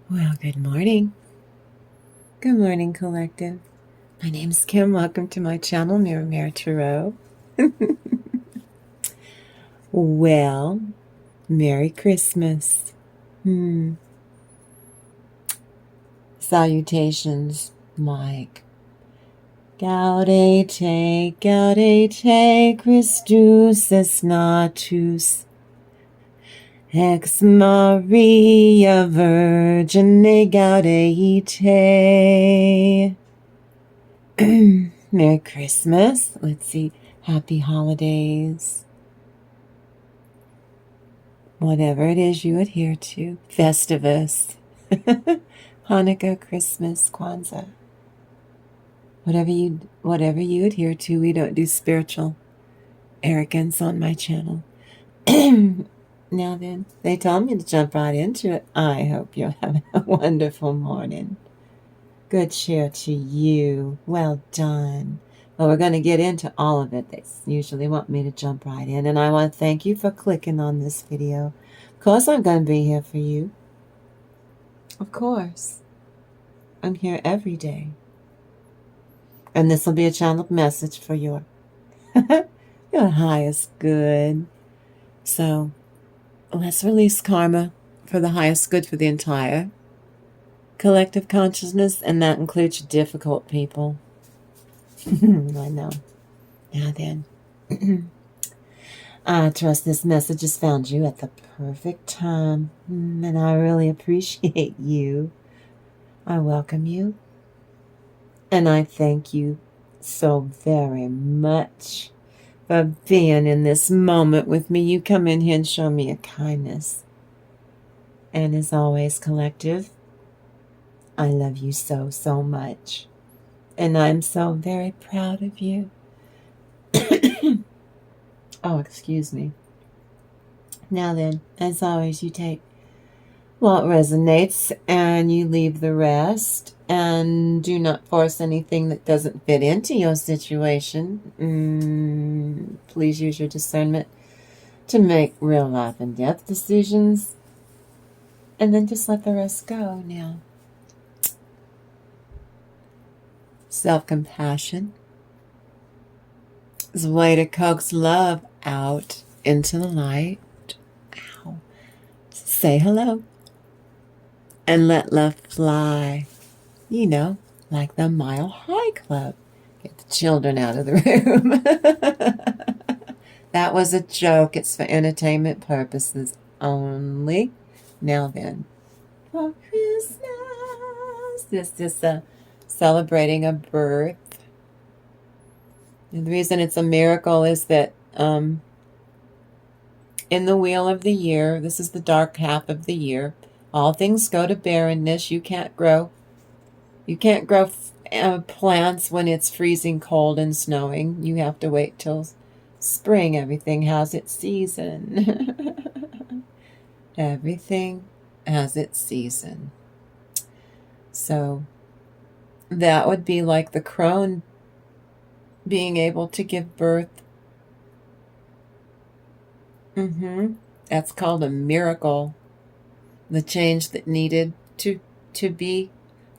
Well, good morning. Good morning, collective. My name's Kim. Welcome to my channel, Mirror Tarot. Well, Merry Christmas. Salutations, Mike. Gaudete, Christus es natus, ex Maria Virgine gaudete. Merry Christmas. Let's see. Happy holidays. Whatever it is you adhere to. Festivus. Hanukkah, Christmas, Kwanzaa. Whatever you adhere to, we don't do spiritual arrogance on my channel. Now then, they told me to jump right into it. I hope you're having a wonderful morning. Good cheer to you. Well done. Well, we're going to get into all of it. They usually want me to jump right in. And I want to thank you for clicking on this video. Of course, I'm going to be here for you. Of course. I'm here every day. And this will be a channeled message for your highest good. So let's release karma for the highest good for the entire collective consciousness, and that includes difficult people. I know. Now then, I trust this message has found you at the perfect time, and I really appreciate you. I welcome you, and I thank you so very much for being in this moment with me. You come in here and show me a kindness. And as always, collective, I love you so, so much. And I'm so very proud of you. Oh, excuse me. Now then, as always, you take what resonates and you leave the rest. And do not force anything that doesn't fit into your situation. Please use your discernment to make real life and death decisions. And then just let the rest go now. Self-compassion is a way to coax love out into the light. Ow. Say hello. And let love fly. You know, like the Mile High Club. Get the children out of the room. That was a joke. It's for entertainment purposes only. Now then, for Christmas. This is celebrating a birth. And the reason it's a miracle is that in the wheel of the year, this is the dark half of the year, all things go to barrenness. You can't grow plants when it's freezing cold and snowing. You have to wait till spring. Everything has its season. Everything has its season. So that would be like the crone being able to give birth. That's called a miracle. The change that needed to be.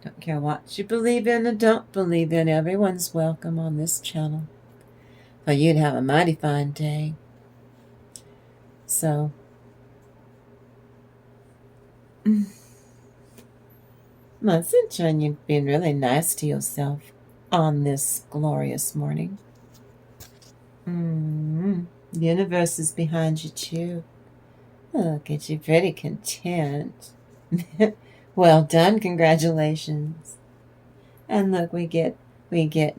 Don't care what you believe in or don't believe in. Everyone's welcome on this channel. So you'd have a mighty fine day. So let's enjoy you being really nice to yourself on this glorious morning. The universe is behind you too. Look at you, pretty content. Well done, congratulations. And look, we get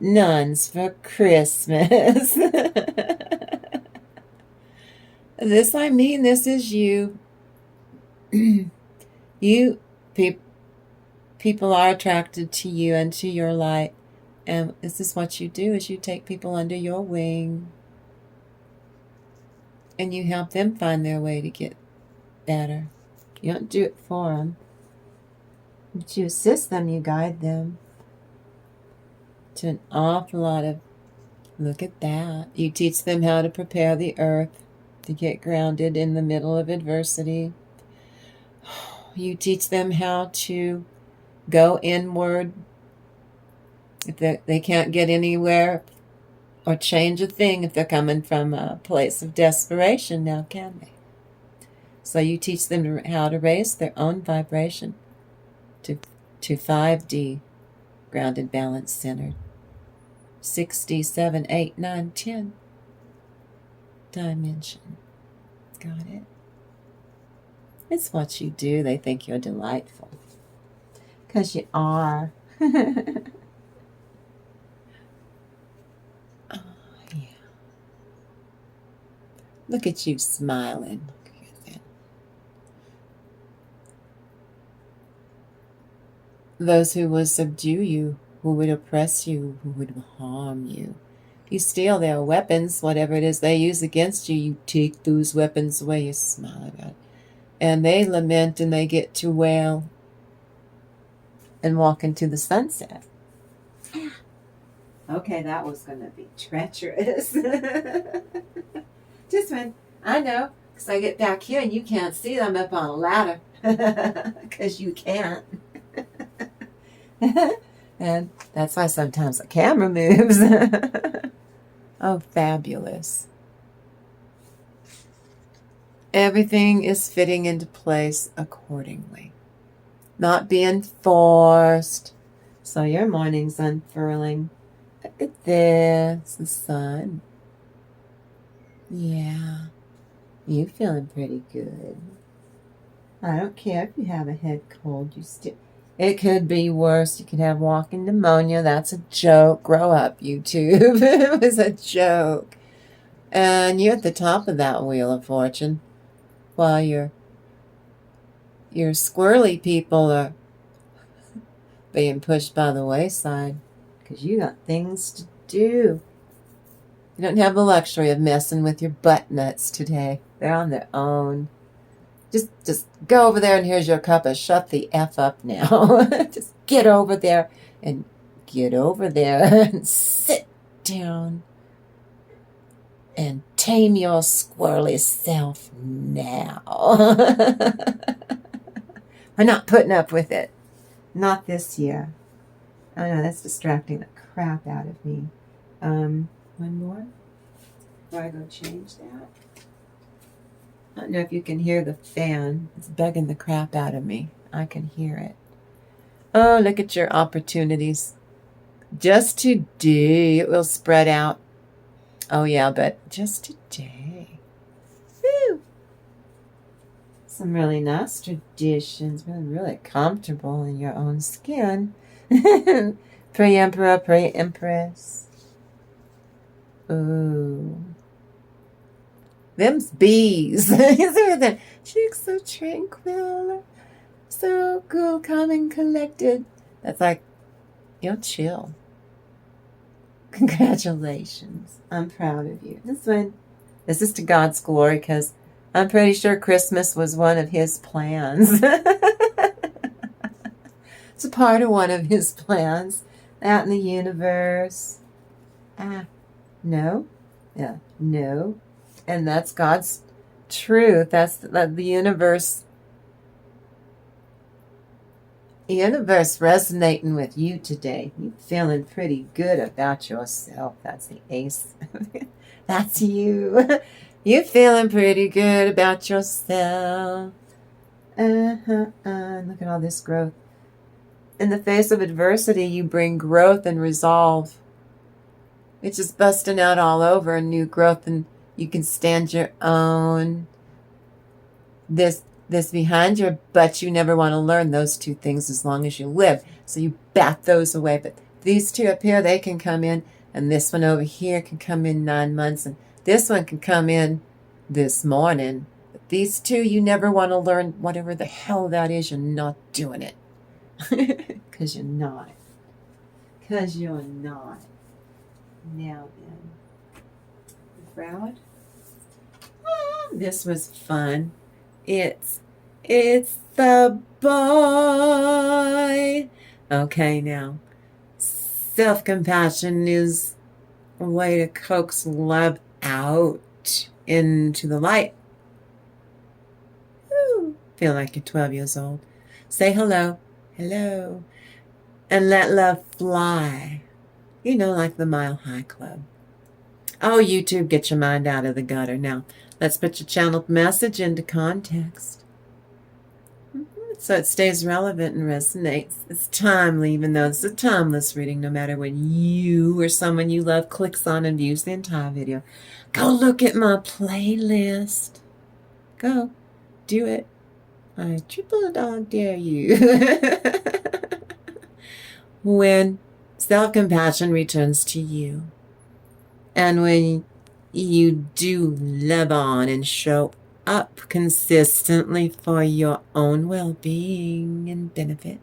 nuns for Christmas. This is you. People are attracted to you and to your light. And this is what you do, is you take people under your wing. And you help them find their way to get better. You don't do it for them. But you assist them, you guide them to an awful lot of, look at that. You teach them how to prepare the earth to get grounded in the middle of adversity. You teach them how to go inward. If they can't get anywhere or change a thing if they're coming from a place of desperation now, can they? So you teach them how to raise their own vibration to 5D, grounded, balanced, centered. 6D, 7, 8, 9, 10 dimension. Got it? It's what you do. They think you're delightful. Because you are. Look at you smiling. Look at that. Those who would subdue you, who would oppress you, who would harm you. You steal their weapons, whatever it is they use against you, you take those weapons away, you smile about it. And they lament and they get to wail and walk into the sunset. Okay, that was going to be treacherous. Just when, I know, because I get back here and you can't see them up on a ladder. Because you can't. And that's why sometimes the camera moves. Oh, fabulous. Everything is fitting into place accordingly. Not being forced. So your morning's unfurling. Look at this, the sun. Yeah, you feeling pretty good. I don't care if you have a head cold. It could be worse. You could have walking pneumonia. That's a joke. Grow up, YouTube. It was a joke. And you're at the top of that wheel of fortune, while your squirrely people are being pushed by the wayside because you got things to do. You don't have the luxury of messing with your butt nuts today. They're on their own. Just go over there and here's your cuppa. Shut the F up now. Just get over there and sit down and tame your squirrely self now. I'm not putting up with it. Not this year. Oh no, that's distracting the crap out of me. One more before I go change that. I don't know if you can hear the fan. It's bugging the crap out of me. I can hear it. Oh, look at your opportunities. Just today, it will spread out. Oh yeah, but just today. Woo! Some really nice traditions. Really comfortable in your own skin. Pre-emperor, pre-empress. Ooh. Them's bees. She looks so tranquil. So cool, calm and collected. That's like, you're chill. Congratulations. I'm proud of you. This is to God's glory because I'm pretty sure Christmas was one of his plans. It's a part of one of his plans. Out in the universe. No. Yeah, no. And that's God's truth. That's the universe. The universe resonating with you today. You feeling pretty good about yourself. That's the ace. That's you. You feeling pretty good about yourself. Look at all this growth. In the face of adversity, you bring growth and resolve. It's just busting out all over and new growth, and you can stand your own. This behind your butt, you never want to learn those two things as long as you live. So you bat those away. But these two up here, they can come in, and this one over here can come in 9 months, and this one can come in this morning. But these two, you never want to learn whatever the hell that is. You're not doing it. Because you're not. Because you're not. Now then. Proud? This was fun. It's the boy. Okay, now. Self-compassion is a way to coax love out into the light. Woo. Feel like you're 12 years old. Say hello. Hello. And let love fly. You know, like the Mile High Club. Oh, YouTube, get your mind out of the gutter. Now, let's put your channeled message into context. So it stays relevant and resonates. It's timely, even though it's a timeless reading, no matter when you or someone you love clicks on and views the entire video. Go look at my playlist. Go. Do it. I triple dog dare you. When self-compassion returns to you, and when you do love on and show up consistently for your own well-being and benefit,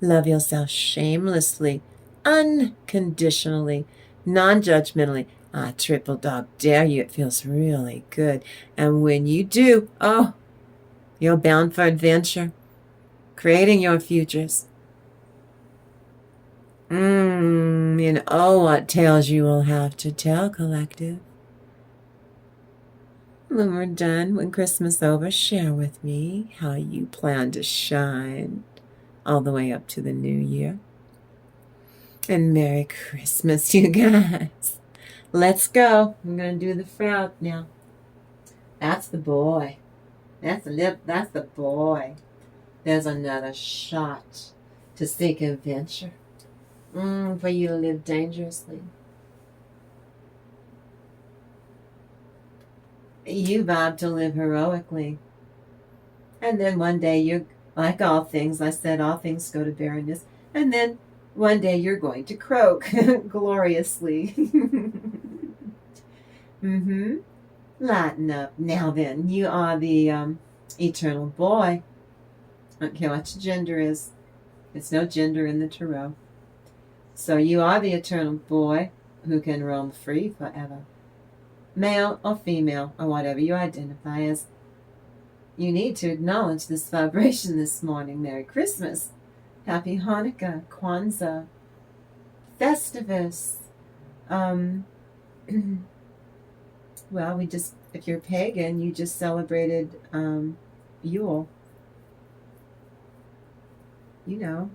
love yourself shamelessly, unconditionally, non-judgmentally. I triple dog dare you. It feels really good. And when you do, oh, you're bound for adventure, creating your futures. And oh, what tales you will have to tell, collective. When we're done, when Christmas over, share with me how you plan to shine all the way up to the new year. And Merry Christmas, you guys. Let's go. I'm going to do the frog now. That's the boy. That's the boy. There's another shot to seek adventure. For you to live dangerously. You vow to live heroically. And then one day you're, like all things, I said all things go to barrenness. And then one day you're going to croak gloriously. Lighten up. Now then, you are the eternal boy. I don't care what your gender is. There's no gender in the tarot. So you are the eternal boy who can roam free forever. Male or female or whatever you identify as. You need to acknowledge this vibration this morning. Merry Christmas. Happy Hanukkah, Kwanzaa, Festivus. Well, if you're pagan, you just celebrated Yule. You know,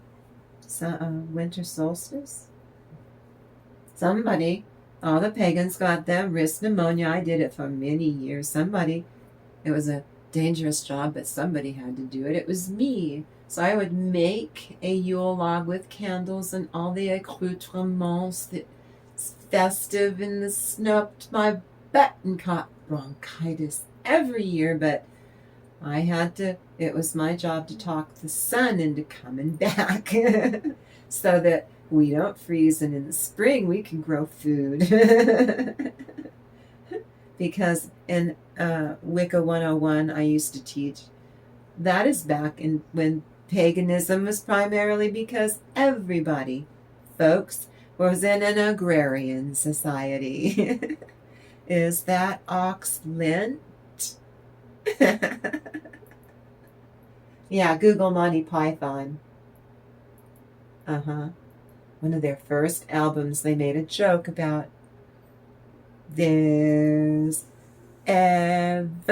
winter solstice. Somebody, all the pagans got their wrist pneumonia. I did it for many years. It was a dangerous job, but somebody had to do it. It was me. So I would make a Yule log with candles and all the accoutrements that's festive in the snow up to my butt and caught bronchitis every year, but I had to, it was my job to talk the sun into coming back so that we don't freeze, and in the spring we can grow food. Because in Wicca 101 I used to teach, that is back in when paganism was primarily because everybody, folks, was in an agrarian society. Is that ox lint? Yeah, Google Monty Python. One of their first albums, they made a joke about there's evidence.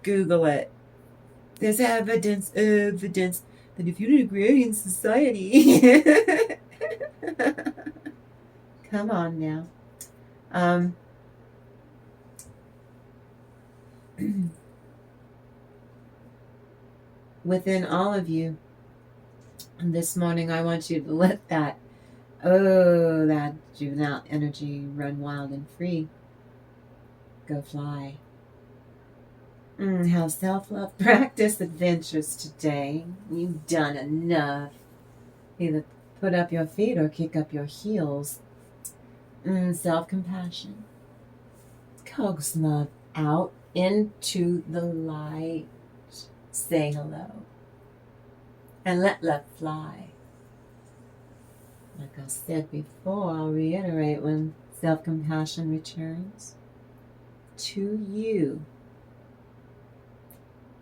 Google it. There's evidence that if you're in an agrarian society. Come on now. Within all of you, this morning I want you to let that juvenile energy run wild and free. Go fly. Have self-love practice adventures today. You've done enough. Either put up your feet or kick up your heels. Self-compassion. Coax love out into the light. Say hello. And let love fly. Like I said before, I'll reiterate, when self-compassion returns to you.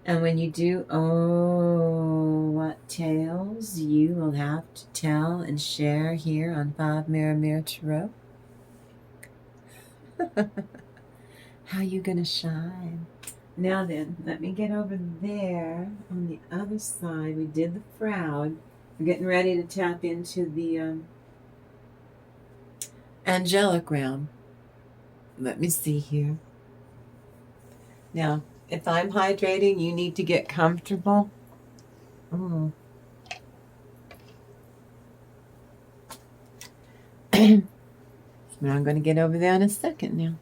And when you do, oh, what tales you will have to tell and share here on 5 Mirror Tarot. How you gonna shine? Now then, let me get over there on the other side. We did the Froud. We're getting ready to tap into the angelic realm. Let me see here. Now, if I'm hydrating, you need to get comfortable. Mm. Now I'm going to get over there in a second now.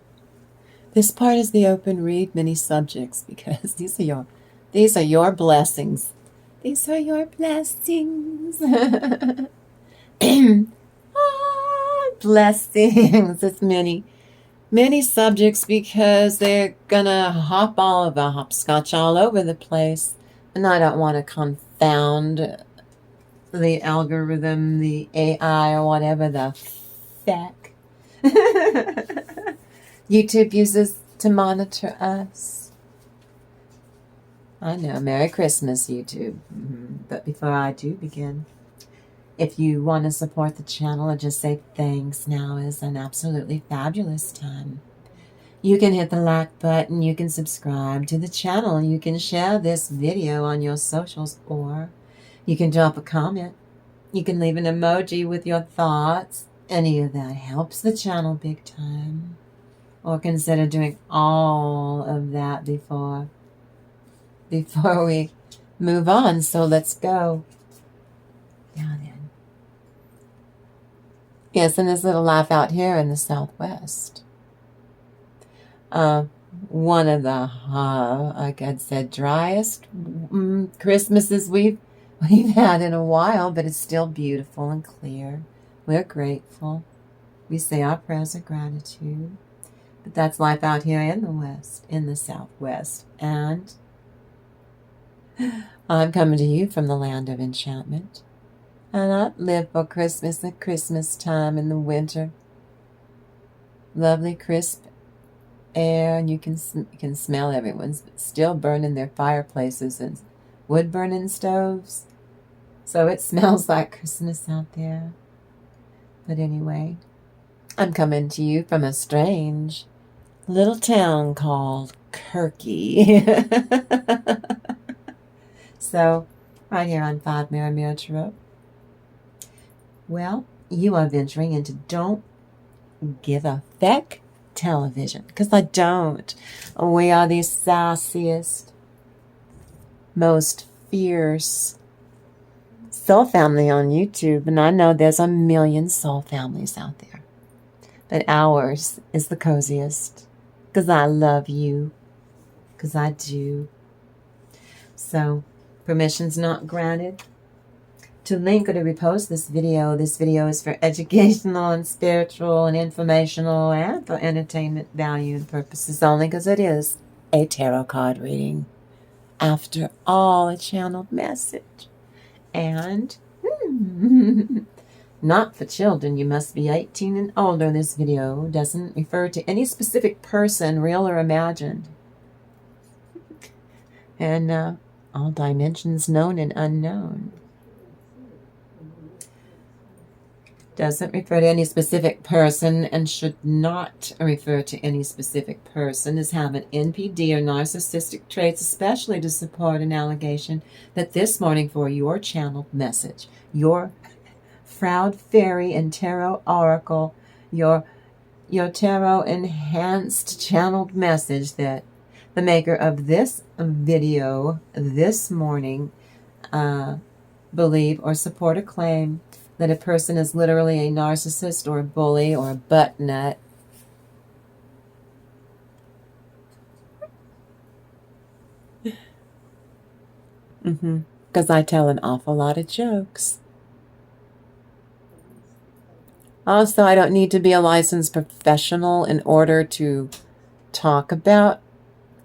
This part is the open read many subjects because these are your blessings. These are your blessings. Blessings. It's many subjects because they're gonna hop all of the hopscotch all over the place. And I don't want to confound the algorithm, the AI, or whatever the feck YouTube uses to monitor us. I know. Merry Christmas, YouTube. But before I do begin, if you want to support the channel or just say thanks, now is an absolutely fabulous time. You can hit the like button, you can subscribe to the channel, you can share this video on your socials, or you can drop a comment. You can leave an emoji with your thoughts. Any of that helps the channel big time. Or consider doing all of that before we move on. So let's go. Now then. Yes, and this little laugh out here in the Southwest. One of the, like I said, driest Christmases we've had in a while, but it's still beautiful and clear. We're grateful. We say our prayers of gratitude. But that's life out here in the West, in the Southwest. And I'm coming to you from the land of enchantment. And I live for Christmas at Christmas time in the winter. Lovely crisp air, and you can smell everyone's still burning their fireplaces and wood-burning stoves. So it smells like Christmas out there. But anyway, I'm coming to you from a strange little town called Kirky. So, right here on 5 Mirror Tarot. Well, you are venturing into Don't Give a Feck television. Because I don't. We are the sassiest, most fierce soul family on YouTube. And I know there's a million soul families out there. But ours is the coziest. Because I love you. Because I do. So, permission's not granted to link or to repost this video. This video is for educational and spiritual and informational and for entertainment value and purposes only, because it is a tarot card reading. After all, a channeled message. And not for children. You must be 18 and older. This video doesn't refer to any specific person, real or imagined. And all dimensions known and unknown. Doesn't refer to any specific person and should not refer to any specific person as having NPD or narcissistic traits, especially to support an allegation that this morning for your channeled message, your Froud Fairy and Tarot Oracle, your Tarot Enhanced channeled message that the maker of this video this morning believe or support a claim that a person is literally a narcissist or a bully or a butt nut. Because I tell an awful lot of jokes. Also, I don't need to be a licensed professional in order to talk about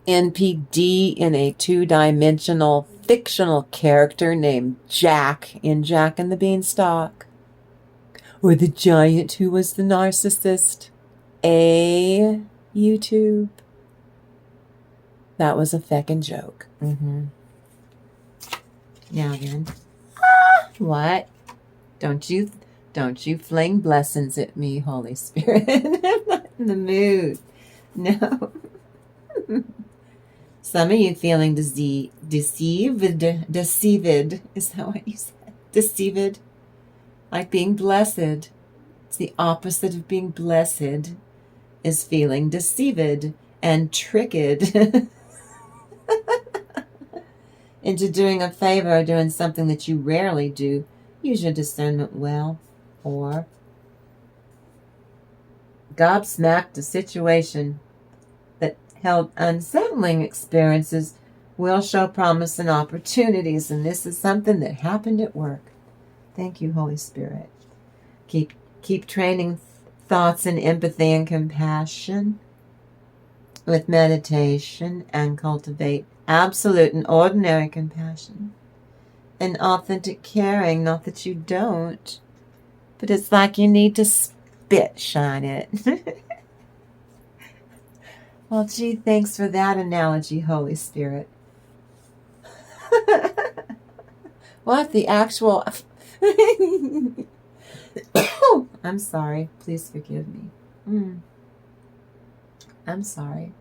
NPD in a two-dimensional fictional character named Jack in Jack and the Beanstalk. Or the giant who was the narcissist. YouTube. That was a feckin' joke. Now then. What? Don't you fling blessings at me, Holy Spirit. I'm not in the mood. No. Some of you feeling deceived. Is that what you said? Deceived. Like being blessed. It's the opposite of being blessed, is feeling deceived and tricked into doing a favor or doing something that you rarely do. Use your discernment well. Or gobsmacked a situation that held unsettling experiences will show promise and opportunities. And this is something that happened at work. Thank you, Holy Spirit. Keep training thoughts in empathy and compassion with meditation, and cultivate absolute and ordinary compassion and authentic caring. Not that you don't, but it's like you need to spit shine it. Well, gee, thanks for that analogy, Holy Spirit. What the actual... I'm sorry. Please forgive me. I'm sorry.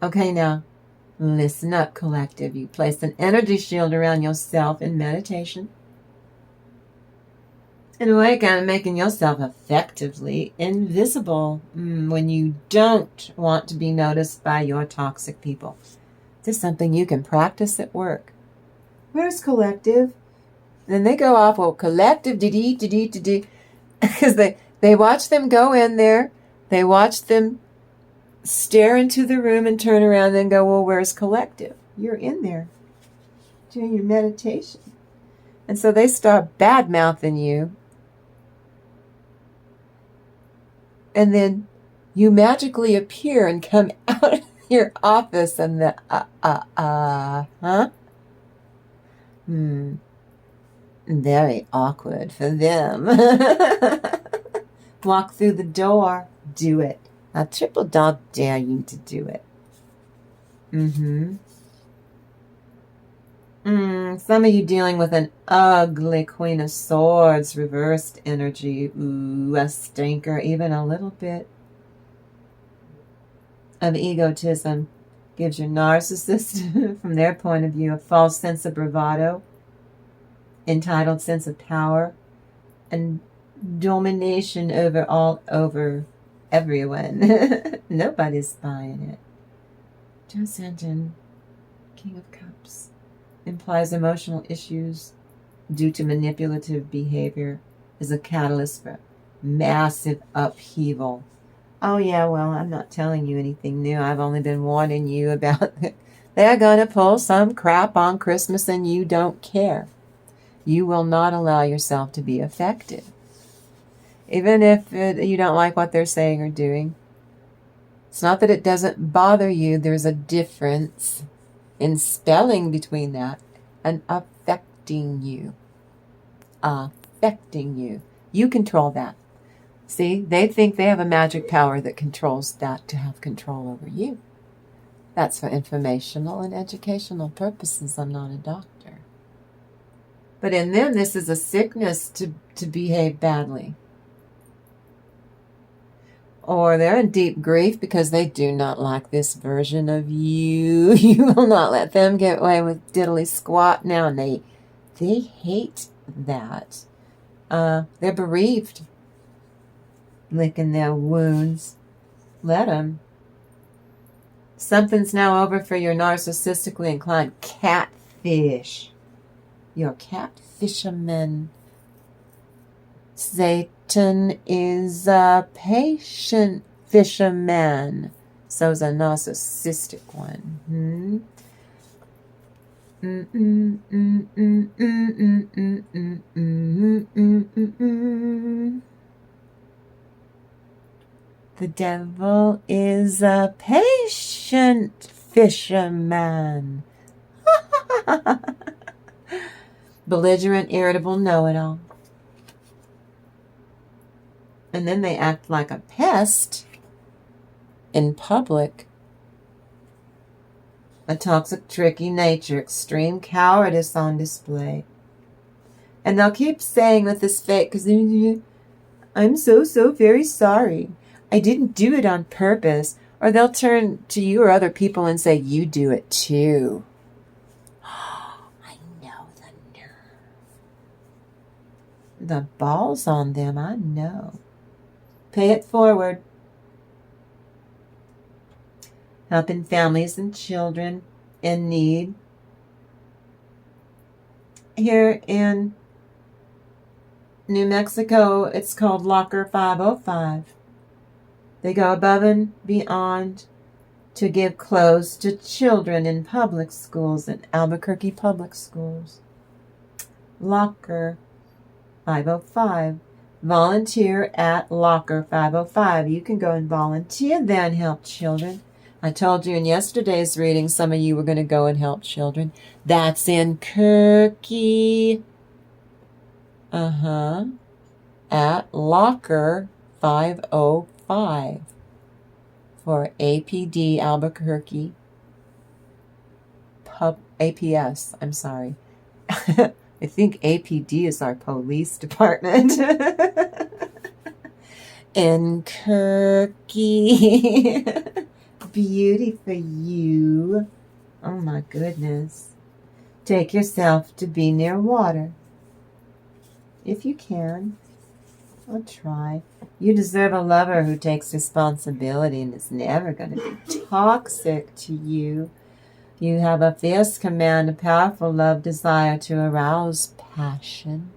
Okay, now, listen up, collective. You place an energy shield around yourself in meditation. In a way, kind of making yourself effectively invisible when you don't want to be noticed by your toxic people. This is something you can practice at work. Where's collective? Then they go off, well, collective, because they watch them go in there, they watch them stare into the room and turn around and then go, well, where's collective? You're in there doing your meditation. And so they start bad-mouthing you. And then you magically appear and come out of your office and very awkward for them. Walk through the door. Do it. I triple dog dare you to do it. Some of you dealing with an ugly Queen of Swords, reversed energy. Ooh, a stinker. Even a little bit of egotism gives your narcissist, from their point of view, a false sense of bravado, entitled sense of power, and domination over everyone. Nobody's buying it. Just King of Cups implies emotional issues due to manipulative behavior is a catalyst for massive upheaval. Oh yeah, well, I'm not telling you anything new. I've only been warning you about they're going to pull some crap on Christmas and you don't care. You will not allow yourself to be affected. Even if you don't like what they're saying or doing. It's not that it doesn't bother you. There's a difference in spelling between that and affecting you. Affecting you. You control that. See, they think they have a magic power that controls that to have control over you. That's for informational and educational purposes. I'm not a doctor. But in them, this is a sickness to behave badly. Or they're in deep grief because they do not like this version of you. You will not let them get away with diddly squat now. And they hate that. They're bereaved. Licking their wounds. Let them. Something's now over for your narcissistically inclined catfish. Your catfisherman. Satan is a patient fisherman. So's a narcissistic one. The devil is a patient fisherman. Belligerent, irritable, know-it-all. And then they act like a pest in public. A toxic, tricky nature, extreme cowardice on display. And they'll keep saying with this fake, because I'm so very sorry. I didn't do it on purpose. Or they'll turn to you or other people and say, you do it too. I know the nerve. The balls on them, I know. Pay it forward. Helping families and children in need. Here in New Mexico, it's called Locker 505. They go above and beyond to give clothes to children in public schools, in Albuquerque public schools. Locker 505. Volunteer at Locker 505. You can go and volunteer there and help children. I told you in yesterday's reading some of you were going to go and help children. That's in Kirky. At Locker 505 for APD Albuquerque. APS, I'm sorry. I think APD is our police department. In Kirky. Beauty for you. Oh my goodness. Take yourself to be near water. If you can. I'll try. You deserve a lover who takes responsibility and is never going to be toxic to you. You have a fierce command, a powerful love desire to arouse passion.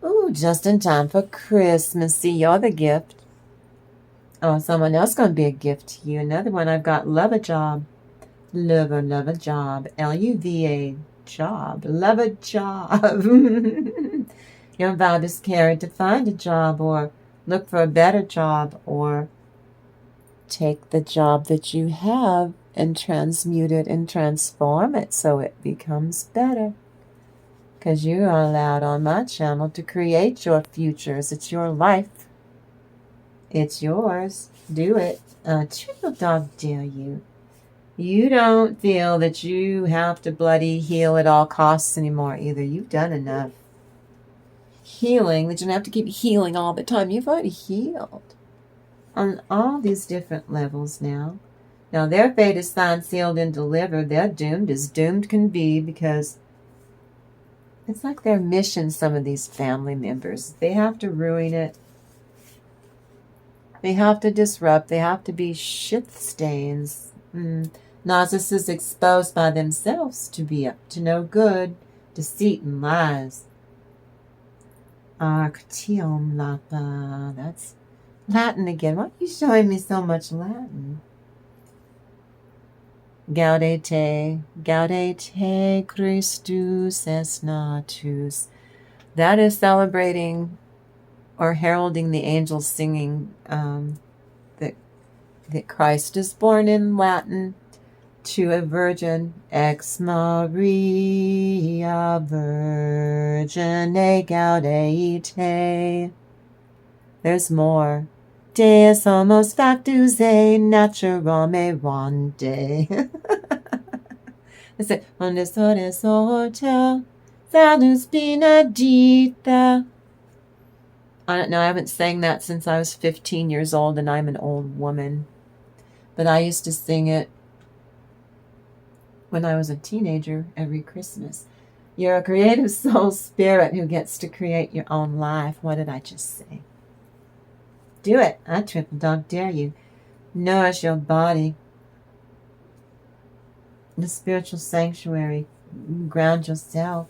Ooh, just in time for Christmas. See, you're the gift. Oh, someone else going to be a gift to you. Another one I've got, love a job. Love a job. L-U-V-A, job. Love a job. Your vibe is carried to find a job or look for a better job or take the job that you have and transmute it and transform it so it becomes better. Because you are allowed on my channel to create your futures. It's your life. It's yours. Do it. Triple dog dare you. You don't feel that you have to bloody heal at all costs anymore either. You've done enough healing that you don't have to keep healing all the time. You've already healed on all these different levels now. Now their fate is signed, sealed, and delivered. They're doomed as doomed can be because it's like their mission, some of these family members. They have to ruin it. They have to disrupt. They have to be shit stains. Narcissists exposed by themselves to be up to no good, deceit and lies. Arctium Lapa. That's Latin again. Why are you showing me so much Latin? Gaudete Christus es natus. That is celebrating or heralding the angels singing that Christ is born in Latin to a virgin, ex Maria Virgine Gaudete. There's more. Deus homos factus e natura me vande. It's it. Onde sores horta, salus benedicta. I don't know, I haven't sang that since I was 15 years old, and I'm an old woman. But I used to sing it when I was a teenager every Christmas. You're a creative soul spirit who gets to create your own life. What did I just say? Do it. I triple dog dare you. Nourish your body. The spiritual sanctuary. Ground yourself.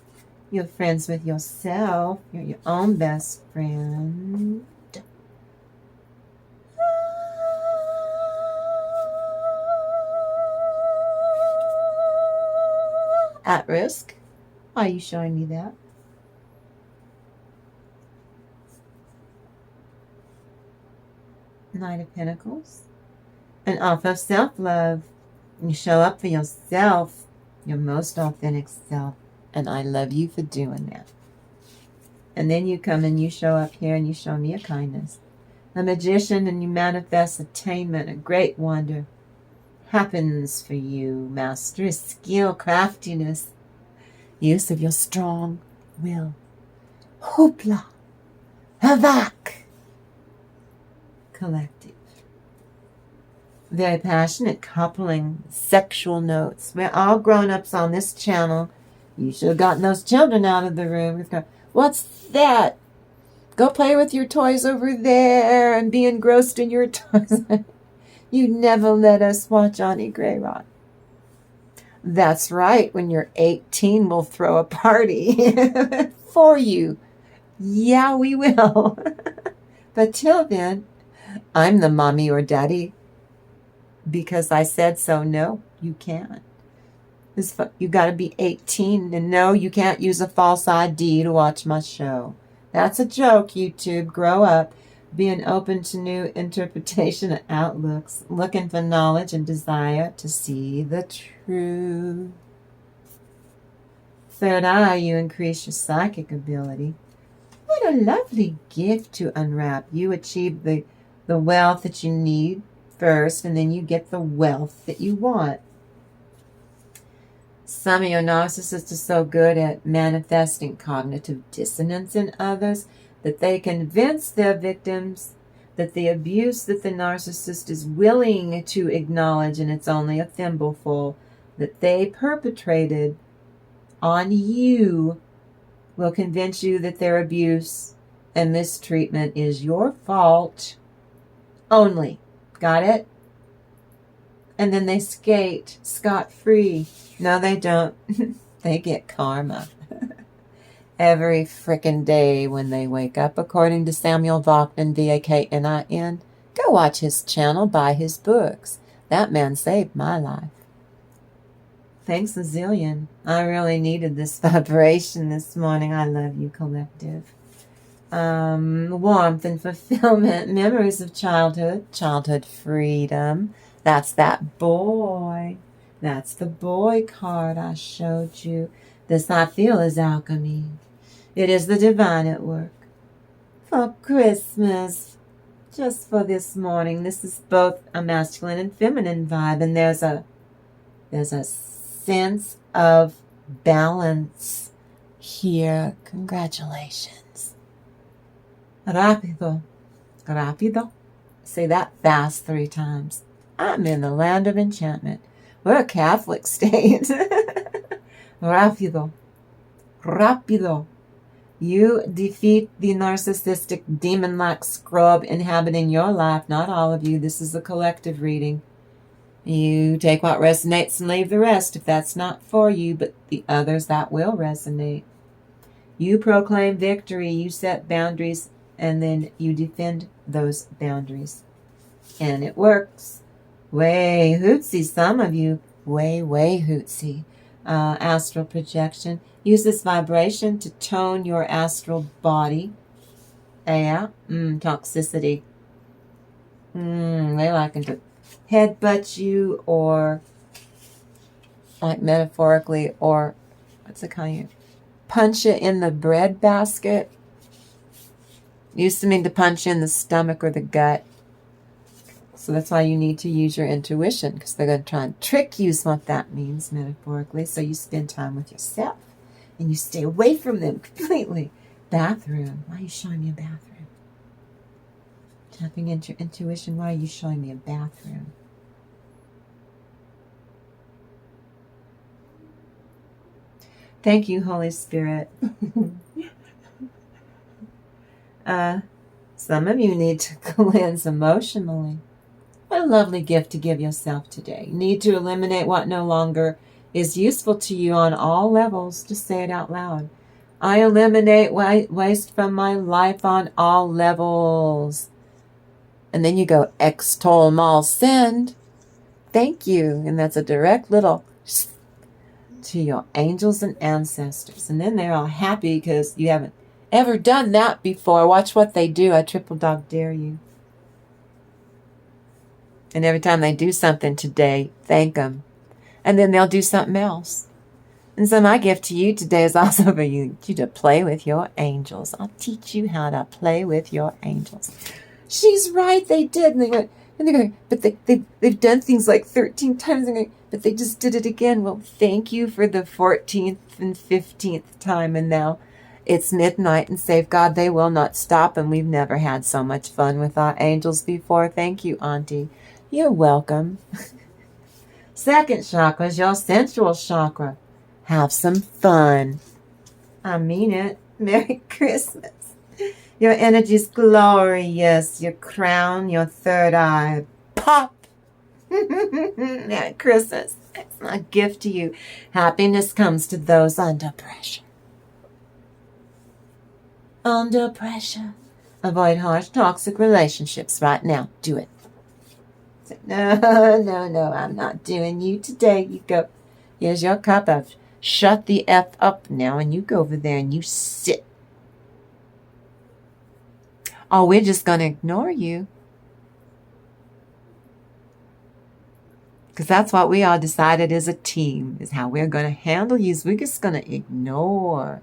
You're friends with yourself. You're your own best friend. At risk? Why are you showing me that? Knight of Pentacles. An offer of self-love. You show up for yourself, your most authentic self. And I love you for doing that. And then you come and you show up here and you show me a kindness. A magician, and you manifest attainment, a great wonder. Happens for you, mastery, skill, craftiness, use of your strong will. Hoopla, Havak, collective. very passionate coupling, sexual notes. We're all grown-ups on this channel. You should have gotten those children out of the room. What's that? Go play with your toys over there and be engrossed in your toys. You never let us watch Auntie Grayrock. That's right. When you're 18, we'll throw a party for you. Yeah, we will. But till then, I'm the mommy or daddy because I said so. No, you can't. You got to be 18. And no, you can't use a false ID to watch my show. That's a joke, YouTube. Grow up. Being open to new interpretation and outlooks. Looking for knowledge and desire to see the truth. Third eye, you increase your psychic ability. What a lovely gift to unwrap. You achieve the wealth that you need first, and then you get the wealth that you want. Some of your narcissists are so good at manifesting cognitive dissonance in others that they convince their victims that the abuse that the narcissist is willing to acknowledge, and it's only a thimbleful, that they perpetrated on you, will convince you that their abuse and mistreatment is your fault only. Got it? And then they skate scot-free. No, they don't. They get karma. Every frickin' day when they wake up, according to Samuel Vaknin, V-A-K-N-I-N. Go watch his channel, buy his books. That man saved my life. Thanks a zillion. I really needed this vibration this morning. I love you, collective. Warmth and fulfillment, memories of childhood freedom. That's that boy. That's the boy card I showed you. This I feel is alchemy. It is the divine at work. For Christmas, just for this morning, this is both a masculine and feminine vibe, and there's a sense of balance here. Congratulations. Rápido. Rápido. Say that fast 3 times. I'm in the land of enchantment. We're a Catholic state. Rápido. Rápido. You defeat the narcissistic demon-like scrub inhabiting your life. Not all of you. This is a collective reading. You take what resonates and leave the rest if that's not for you, but the others that will resonate. You proclaim victory. You set boundaries, and then you defend those boundaries. And it works. Way hootsy, some of you. Way hootsy. Astral projection. Use this vibration to tone your astral body. Yeah. Toxicity. They like to headbutt you, or like metaphorically, or what's it called? Punch it in the bread basket. Used to mean to punch you in the stomach or the gut. So that's why you need to use your intuition, because they're going to try and trick you is what that means metaphorically. So you spend time with yourself and you stay away from them completely. Bathroom. Why are you showing me a bathroom? Tapping into your intuition. Why are you showing me a bathroom? Thank you, Holy Spirit. Some of you need to cleanse emotionally. What a lovely gift to give yourself today. You need to eliminate what no longer is useful to you on all levels. Just say it out loud. I eliminate waste from my life on all levels. And then you go, extol mal send. Thank you. And that's a direct little to your angels and ancestors. And then they're all happy because you haven't ever done that before. Watch what they do. I triple dog dare you. And every time they do something today, thank them. And then they'll do something else. And so my gift to you today is also for you to play with your angels. I'll teach you how to play with your angels. She's right, they did. And they went, and they're going, but they've done things like 13 times, and but they just did it again. Well, thank you for the 14th and 15th time. And now it's midnight, and save God, they will not stop. And we've never had so much fun with our angels before. Thank you, Auntie. You're welcome. Second chakra is your sensual chakra. Have some fun. I mean it. Merry Christmas. Your energy's glorious. Your crown, your third eye. Pop. Merry Christmas. It's my gift to you. Happiness comes to those under pressure. Under pressure. Avoid harsh, toxic relationships right now. Do it. Say, no, I'm not doing you today. You go. Here's your cup of shut the F up now, and you go over there and you sit. Oh, we're just going to ignore you. Because that's what we all decided as a team, is how we're going to handle you. We're just going to ignore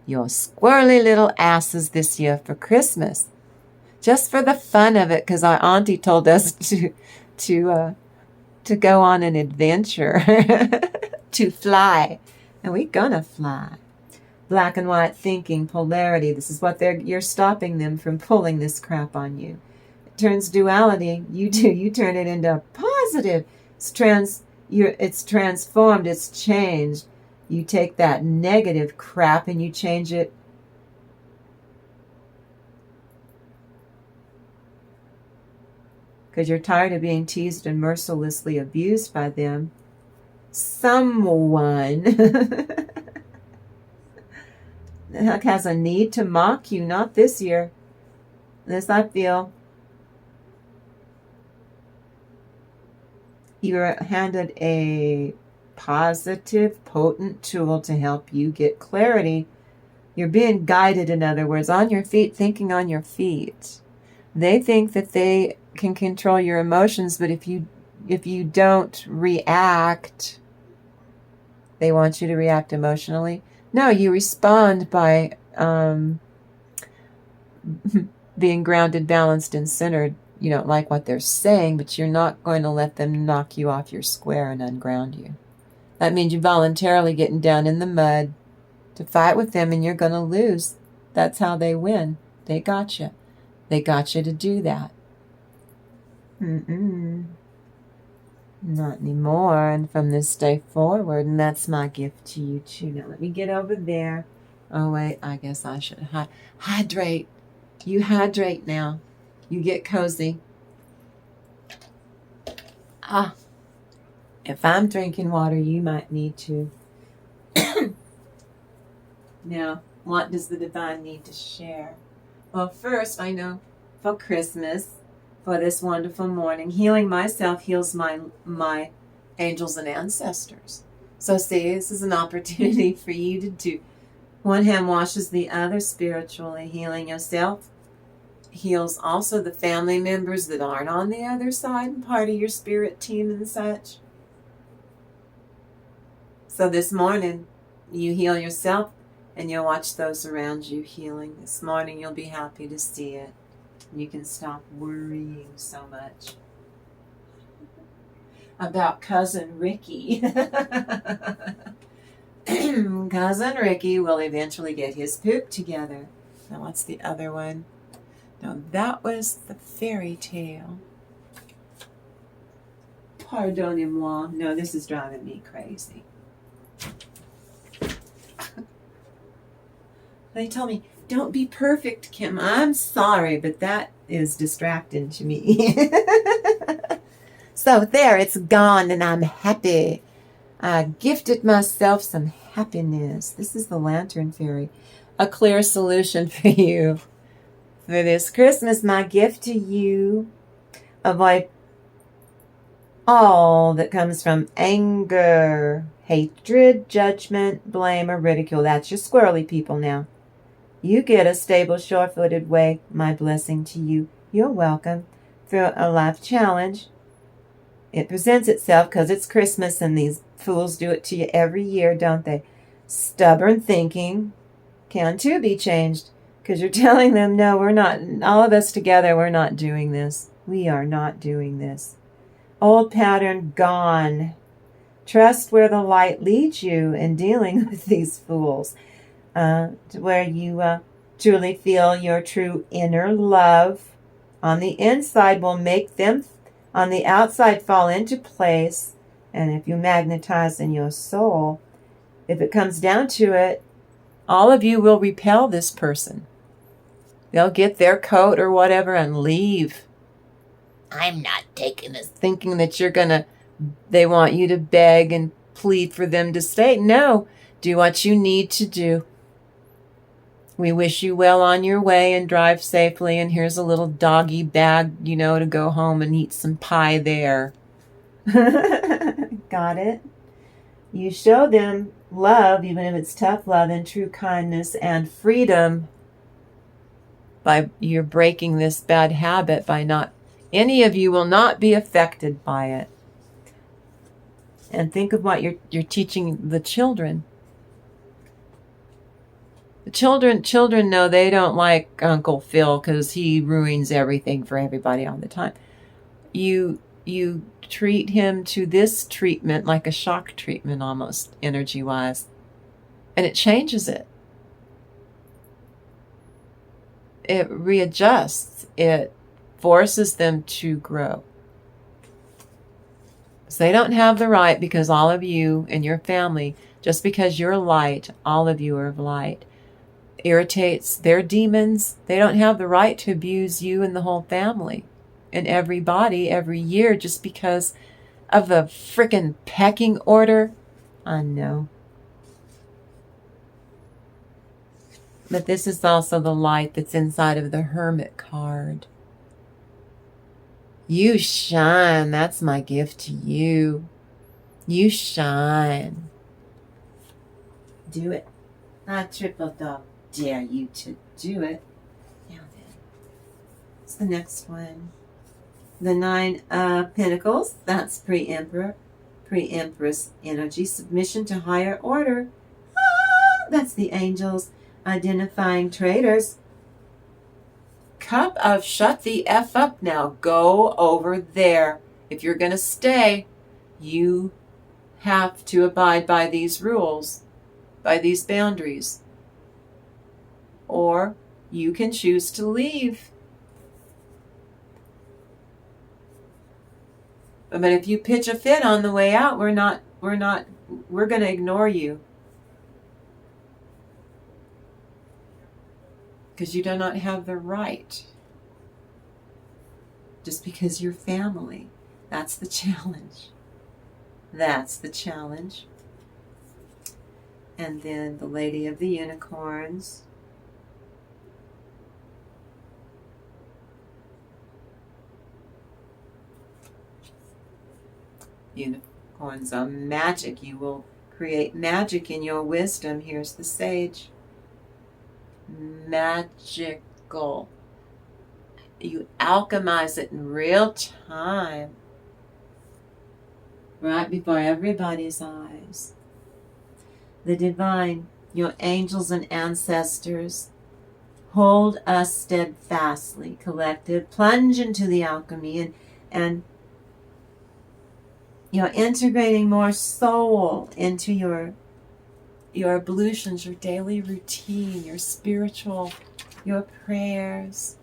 your squirrely little asses this year for Christmas. Just for the fun of it, because our auntie told us to go on an adventure, to fly. And we're going to fly. Black and white thinking, polarity. This is what you're stopping them from pulling this crap on you. It turns duality. You turn it into positive. It's transformed. It's changed. You take that negative crap and you change it. Because you're tired of being teased and mercilessly abused by them. Someone has a need to mock you, not this year. This I feel. You're handed a positive, potent tool to help you get clarity. You're being guided, in other words, on your feet, thinking on your feet. They think that they can control your emotions, but if you don't react, they want you to react emotionally. No, you respond by being grounded, balanced, and centered. You don't like what they're saying, but you're not going to let them knock you off your square and unground you. That means you're voluntarily getting down in the mud to fight with them, and you're going to lose. That's how they win. They got you. They got you to do that. Not anymore, and from this day forward, and that's my gift to you too. Now let me get over there. Oh wait, I guess I should hydrate. You hydrate now. You get cozy. If I'm drinking water, you might need to. Now, what does the divine need to share? Well, first, I know for Christmas, for this wonderful morning, healing myself heals my angels and ancestors. So see, this is an opportunity for you to do. One hand washes the other spiritually. Healing yourself heals also the family members that aren't on the other side and part of your spirit team and such. So this morning, you heal yourself and you'll watch those around you healing. This morning, you'll be happy to see it. You can stop worrying so much about Cousin Ricky. Cousin Ricky will eventually get his poop together. Now, what's the other one? Now, that was the fairy tale. Pardonnez-moi. No, this is driving me crazy. They told me, don't be perfect, Kim. I'm sorry, but that is distracting to me. So there, it's gone, and I'm happy. I gifted myself some happiness. This is the Lantern Fairy. A clear solution for you. For this Christmas, my gift to you, avoid all that comes from anger, hatred, judgment, blame, or ridicule. That's your squirrely people now. You get a stable, sure-footed way. My blessing to you. You're welcome. Through a life challenge, it presents itself because it's Christmas and these fools do it to you every year, don't they? Stubborn thinking can too be changed because you're telling them, no, we're not, all of us together, we're not doing this. We are not doing this. Old pattern gone. Trust where the light leads you in dealing with these fools. To where you truly feel your true inner love on the inside will make them on the outside fall into place, and if you magnetize in your soul, if it comes down to it, all of you will repel this person. They'll get their coat or whatever and leave. I'm not taking this, thinking that they want you to beg and plead for them to stay. No, do what you need to do. We wish you well on your way and drive safely. And here's a little doggy bag, to go home and eat some pie there. Got it? You show them love, even if it's tough love, and true kindness and freedom by you're breaking this bad habit by not, any of you will not be affected by it. And think of what you're teaching the children. The children know they don't like Uncle Phil because he ruins everything for everybody all the time. You treat him to this treatment like a shock treatment almost, energy-wise. And it changes it. It readjusts. It forces them to grow. So they don't have the right, because all of you and your family, just because you're light, all of you are of light, irritates their demons. They don't have the right to abuse you and the whole family and everybody every year just because of the frickin' pecking order. I know. But this is also the light that's inside of the Hermit card. You shine. That's my gift to you. You shine. Do it. I triple dare you to do it. Now then. What's the next one? The 9 of Pentacles. That's pre-emperor, pre-empress energy. Submission to higher order. That's the angels. Identifying traitors. Cup of shut the F up now. Go over there. If you're going to stay, you have to abide by these rules, by these boundaries. Or you can choose to leave. But if you pitch a fit on the way out, we're going to ignore you. Because you do not have the right. Just because you're family. That's the challenge. That's the challenge. And then the Lady of the Unicorns. Unicorns are magic. You will create magic in your wisdom. Here's the Sage. Magical. You alchemize it in real time. Right before everybody's eyes. The divine, your angels and ancestors, hold us steadfastly, collective, plunge into the alchemy and you're integrating more soul into your ablutions, your daily routine, your spiritual, your prayers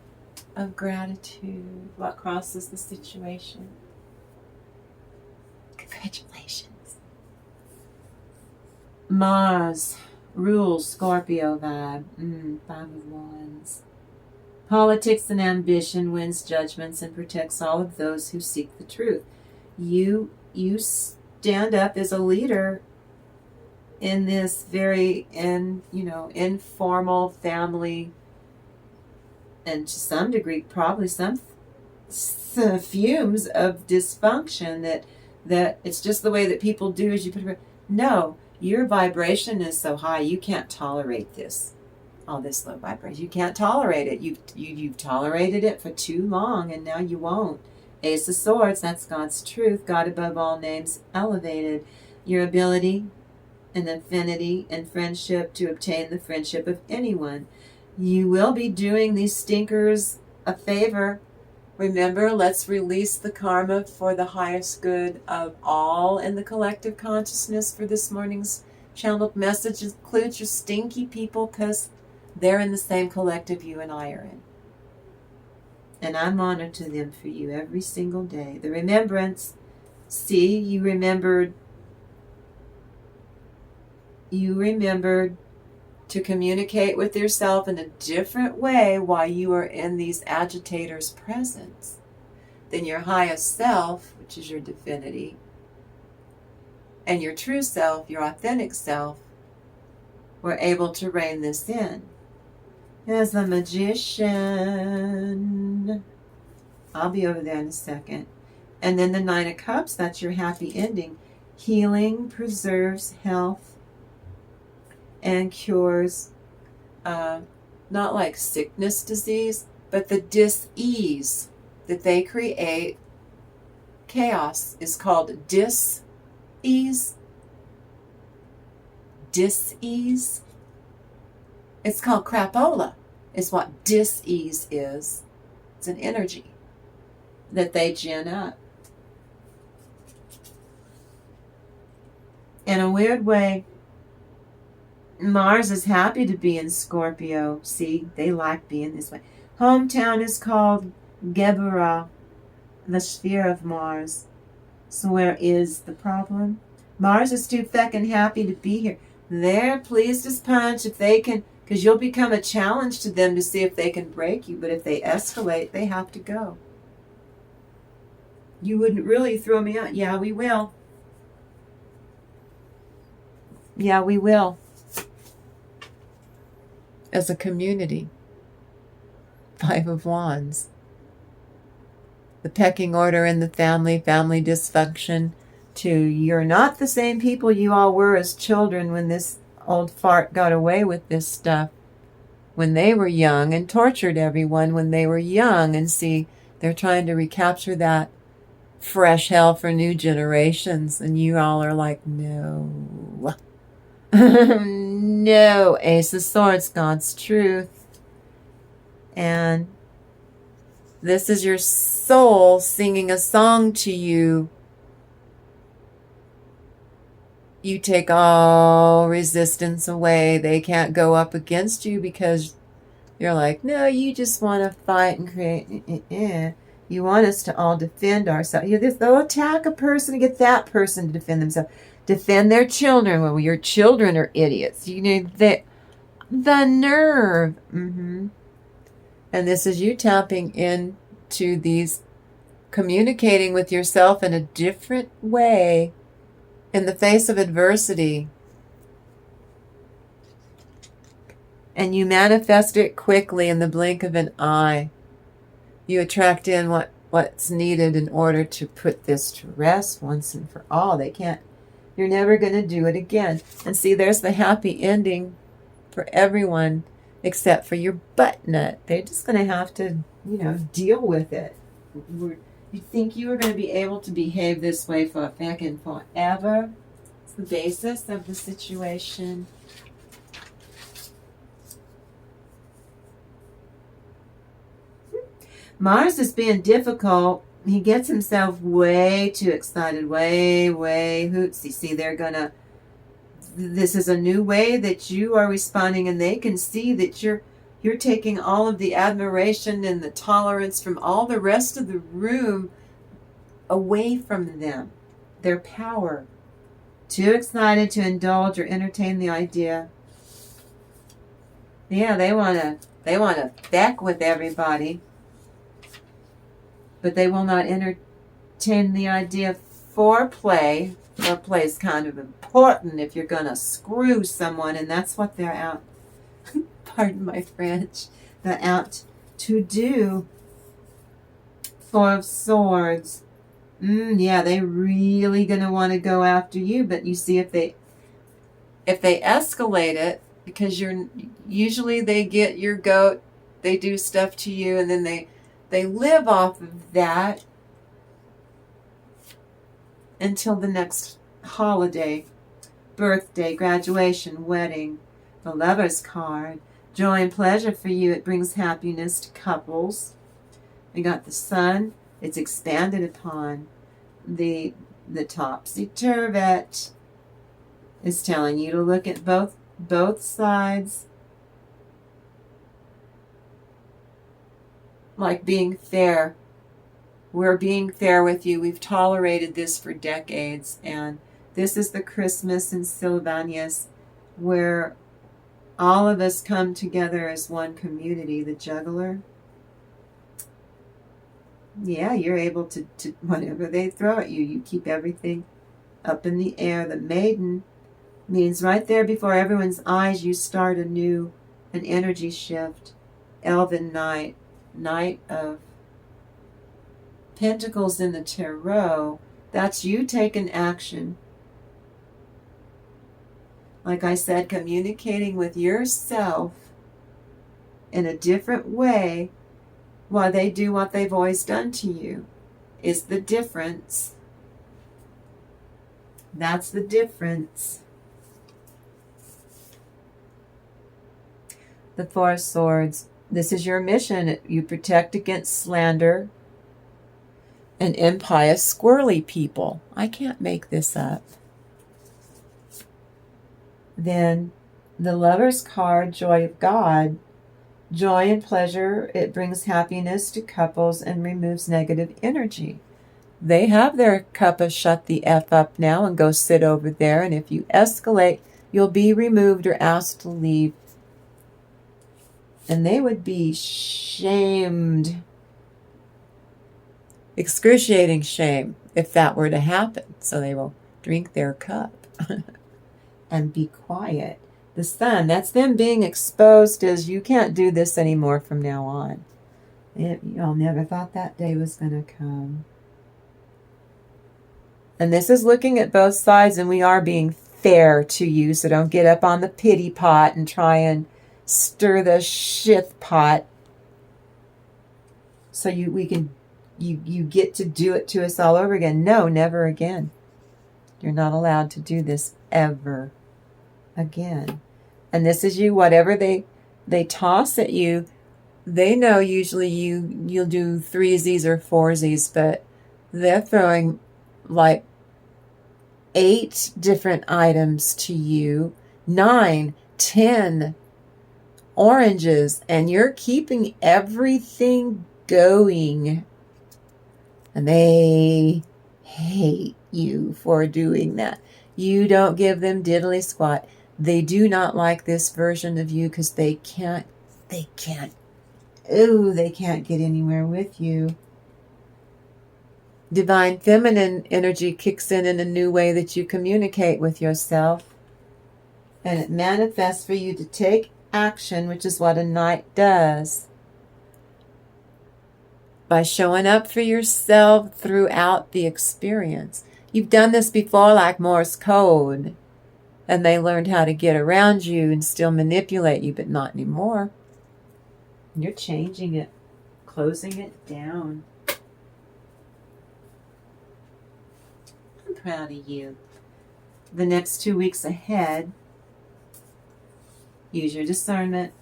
of gratitude, what crosses the situation. Congratulations. Mars rules Scorpio vibe. 5 of Wands. Politics and ambition wins judgments and protects all of those who seek the truth. You stand up as a leader in this very informal family, and to some degree probably some fumes of dysfunction that it's just the way that people do as you put it. No, your vibration is so high you can't tolerate this. All this low vibration. You can't tolerate it. You've tolerated it for too long and now you won't. Ace of Swords, that's God's truth. God above all names elevated. Your ability and affinity and friendship to obtain the friendship of anyone. You will be doing these stinkers a favor. Remember, let's release the karma for the highest good of all in the collective consciousness for this morning's channeled message. Includes your stinky people because they're in the same collective you and I are in. And I monitor them for you every single day. The remembrance, see, you remembered to communicate with yourself in a different way while you are in these agitators' presence. Then your highest self, which is your divinity, and your true self, your authentic self, were able to rein this in. As the Magician. I'll be over there in a second. And then the Nine of Cups, that's your happy ending. Healing preserves health and cures, not like sickness, disease, but the dis-ease that they create. Chaos is called dis-ease. Dis-ease. It's called crapola, is what dis-ease is. It's an energy that they gin up. In a weird way, Mars is happy to be in Scorpio. See, they like being this way. Hometown is called Gebura, the sphere of Mars. So where is the problem? Mars is too feckin' happy to be here. They're pleased as punch if they can, because you'll become a challenge to them to see if they can break you. But if they escalate, they have to go. You wouldn't really throw me out. Yeah, we will. Yeah, we will. As a community. 5 of Wands. The pecking order in the family dysfunction, to you're not the same people you all were as children when this old fart got away with this stuff when they were young and tortured everyone when they were young. And see, they're trying to recapture that fresh hell for new generations. And you all are like, no. No. Ace of Swords, God's truth. And this is your soul singing a song to you. You take all resistance away. They can't go up against you because you're like, no, you just want to fight and create. You want us to all defend ourselves. They'll attack a person to get that person to defend themselves. Defend their children. Well, your children are idiots. You know, the nerve. And this is you tapping into these, communicating with yourself in a different way in the face of adversity. And you manifest it quickly in the blink of an eye. You attract in what's needed in order to put this to rest once and for all. You're never going to do it again. And see, there's the happy ending for everyone except for your butt nut. They're just going to have to, deal with it. You think you were going to be able to behave this way for fucking forever? It's the basis of the situation. Mars is being difficult. He gets himself way too excited, way hootsy. See, this is a new way that you are responding, and they can see that you're taking all of the admiration and the tolerance from all the rest of the room away from them. Their power. Too excited to indulge or entertain the idea. Yeah, they want to feck with everybody. But they will not entertain the idea of foreplay. Foreplay is kind of important if you're going to screw someone, and that's what they're out, pardon my French, they're out to do. 4 of Swords. Yeah, they're really going to want to go after you, but you see if they escalate it, because usually they get your goat, they do stuff to you, and then they live off of that until the next holiday, birthday, graduation, wedding. The Lover's card. Joy and pleasure for you. It brings happiness to couples. We got the Sun. It's expanded upon. The Topsy-Turvet is telling you to look at both sides. like being fair. We're being fair with you. We've tolerated this for decades, and this is the Christmas in Sylvanus where all of us come together as one community. The juggler, yeah, you're able to whatever they throw at you, you keep everything up in the air. The maiden means right there before everyone's eyes, you start an energy shift. Elven Knight, Knight of Pentacles in the Tarot, that's you taking action. Like I said, communicating with yourself in a different way while they do what they've always done to you is the difference. That's the difference. The Four of Swords. This is your mission. You protect against slander and impious, squirrely people. I can't make this up. Then the Lover's card, Joy of God. Joy and pleasure, it brings happiness to couples and removes negative energy. They have their cup of shut the F up now and go sit over there, and if you escalate, you'll be removed or asked to leave. And they would be shamed, excruciating shame, if that were to happen. So they will drink their cup and be quiet. The Sun, that's them being exposed as you can't do this anymore from now on. Y'all never thought that day was going to come. And this is looking at both sides, and we are being fair to you, so don't get up on the pity pot and try and stir the shit pot. So you get to do it to us all over again. No, never again. You're not allowed to do this ever again. And this is you, whatever they toss at you, they know usually you'll do threesies or foursies, but they're throwing like 8 different items to you, 9, 10 oranges, and you're keeping everything going. And they hate you for doing that. You don't give them diddly squat. They do not like this version of you because they can't get anywhere with you. Divine feminine energy kicks in a new way that you communicate with yourself. And it manifests for you to take action, which is what a knight does. By showing up for yourself throughout the experience. You've done this before, like Morse code, and they learned how to get around you and still manipulate you, but not anymore. You're changing it, closing it down. I'm proud of you. The next 2 weeks ahead, use your discernment.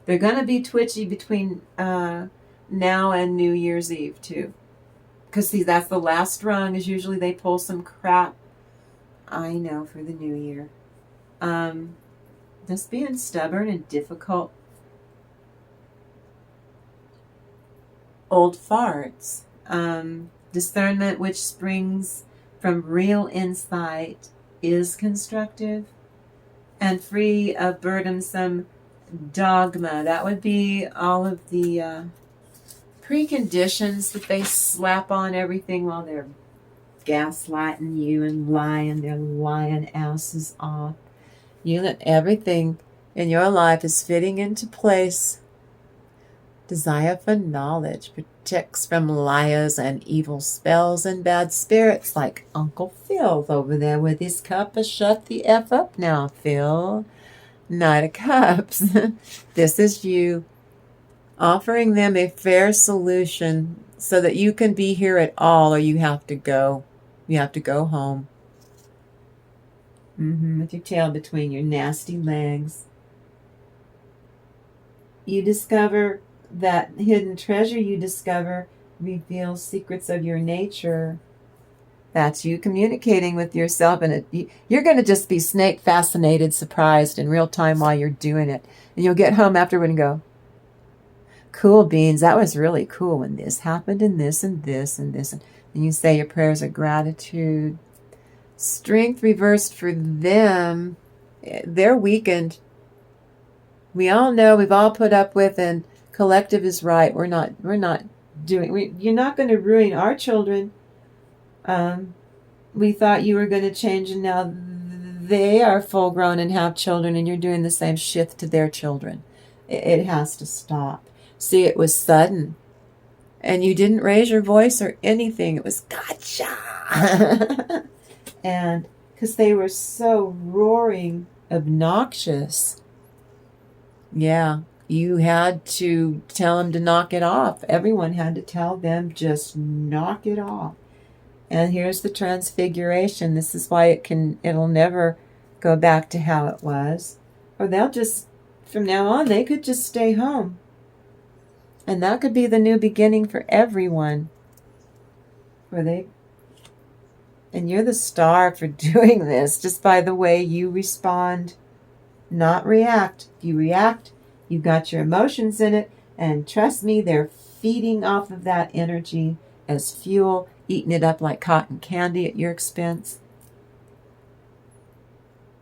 They're going to be twitchy between now and New Year's Eve too, because see, that's the last rung. Is usually they pull some crap, I know, for the new year. Just being stubborn and difficult old farts. Discernment, which springs from real insight, is constructive and free of burdensome dogma. That would be all of the preconditions that they slap on everything while they're gaslighting you and lying their lying asses off. You let everything in your life is fitting into place. Desire for knowledge protects from liars and evil spells and bad spirits, like Uncle Phil over there with his cup of shut the F up now, Phil. Knight of Cups. This is you offering them a fair solution so that you can be here at all, or you have to go. You have to go home. With your tail between your nasty legs. You discover that hidden treasure you discover reveals secrets of your nature. That's you communicating with yourself, and you're going to just be snake fascinated, surprised in real time while you're doing it. And you'll get home afterward and go, cool beans, that was really cool when this happened and this and this and this. And you say your prayers of gratitude. Strength reversed for them. They're weakened. We all know, we've all put up with, and collective is right. We're not doing, you're not going to ruin our children. We thought you were going to change, and now they are full grown and have children, and you're doing the same shit to their children. It has to stop. See, it was sudden, and you didn't raise your voice or anything. It was gotcha. And because they were so roaring obnoxious, yeah, you had to tell them to knock it off. Everyone had to tell them, just knock it off. And here's the transfiguration. This is why it'll never go back to how it was. Or they'll just, from now on, they could just stay home. And that could be the new beginning for everyone. And you're the star for doing this, just by the way you respond, not react. If you react, you've got your emotions in it, and trust me, they're feeding off of that energy as fuel, eating it up like cotton candy at your expense.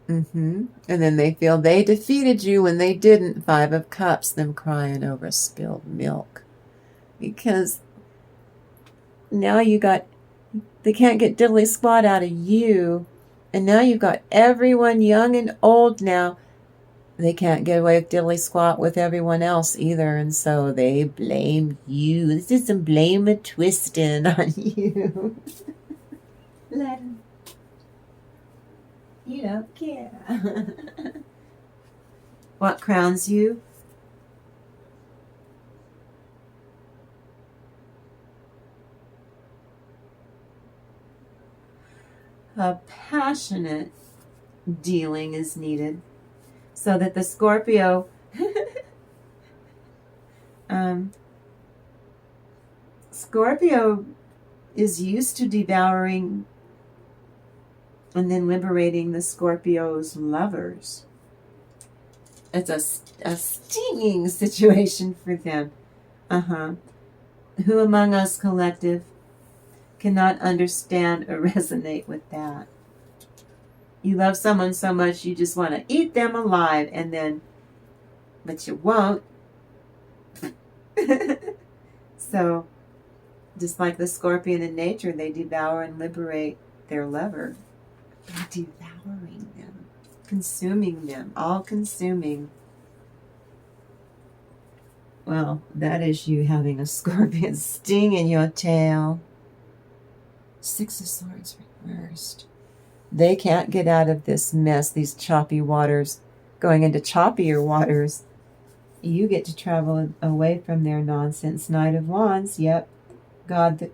And then they feel they defeated you when they didn't. 5 of Cups, them crying over spilled milk. Because now they can't get diddly squat out of you. And now you've got everyone young and old now. They can't get away with diddly squat with everyone else either. And so they blame you. This is some blame and twisting on you. Let them. You don't care. What crowns you? A passionate dealing is needed so that the Scorpio Scorpio is used to devouring and then liberating the Scorpio's lovers. It's a stinging situation for them. Who among us collective cannot understand or resonate with that? You love someone so much you just want to eat them alive, but you won't. So, just like the scorpion in nature, they devour and liberate their lover. By devouring them, consuming them, all consuming. Well, that is you having a scorpion sting in your tail. 6 of Swords reversed. They can't get out of this mess, these choppy waters, going into choppier waters. You get to travel away from their nonsense. Knight of Wands, yep. God,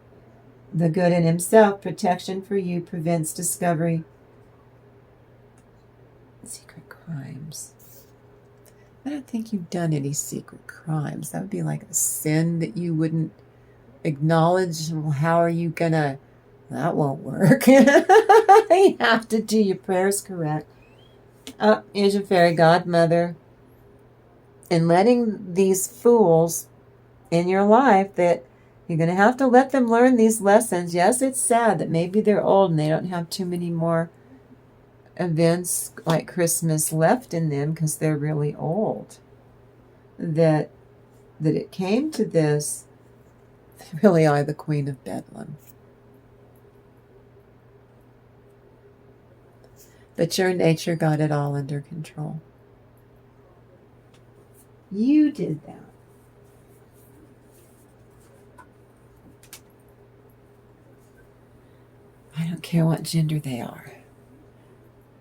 the good in himself, protection for you, prevents discovery. Secret crimes. I don't think you've done any secret crimes. That would be like a sin that you wouldn't acknowledge. Well, how are you gonna... That won't work. You have to do your prayers correct. Oh, here's your fairy godmother. And letting these fools in your life, that you're going to have to let them learn these lessons. Yes, it's sad that maybe they're old and they don't have too many more events like Christmas left in them because they're really old. That it came to this. They really are the Queen of Bedlam. But your nature got it all under control. You did that. I don't care what gender they are.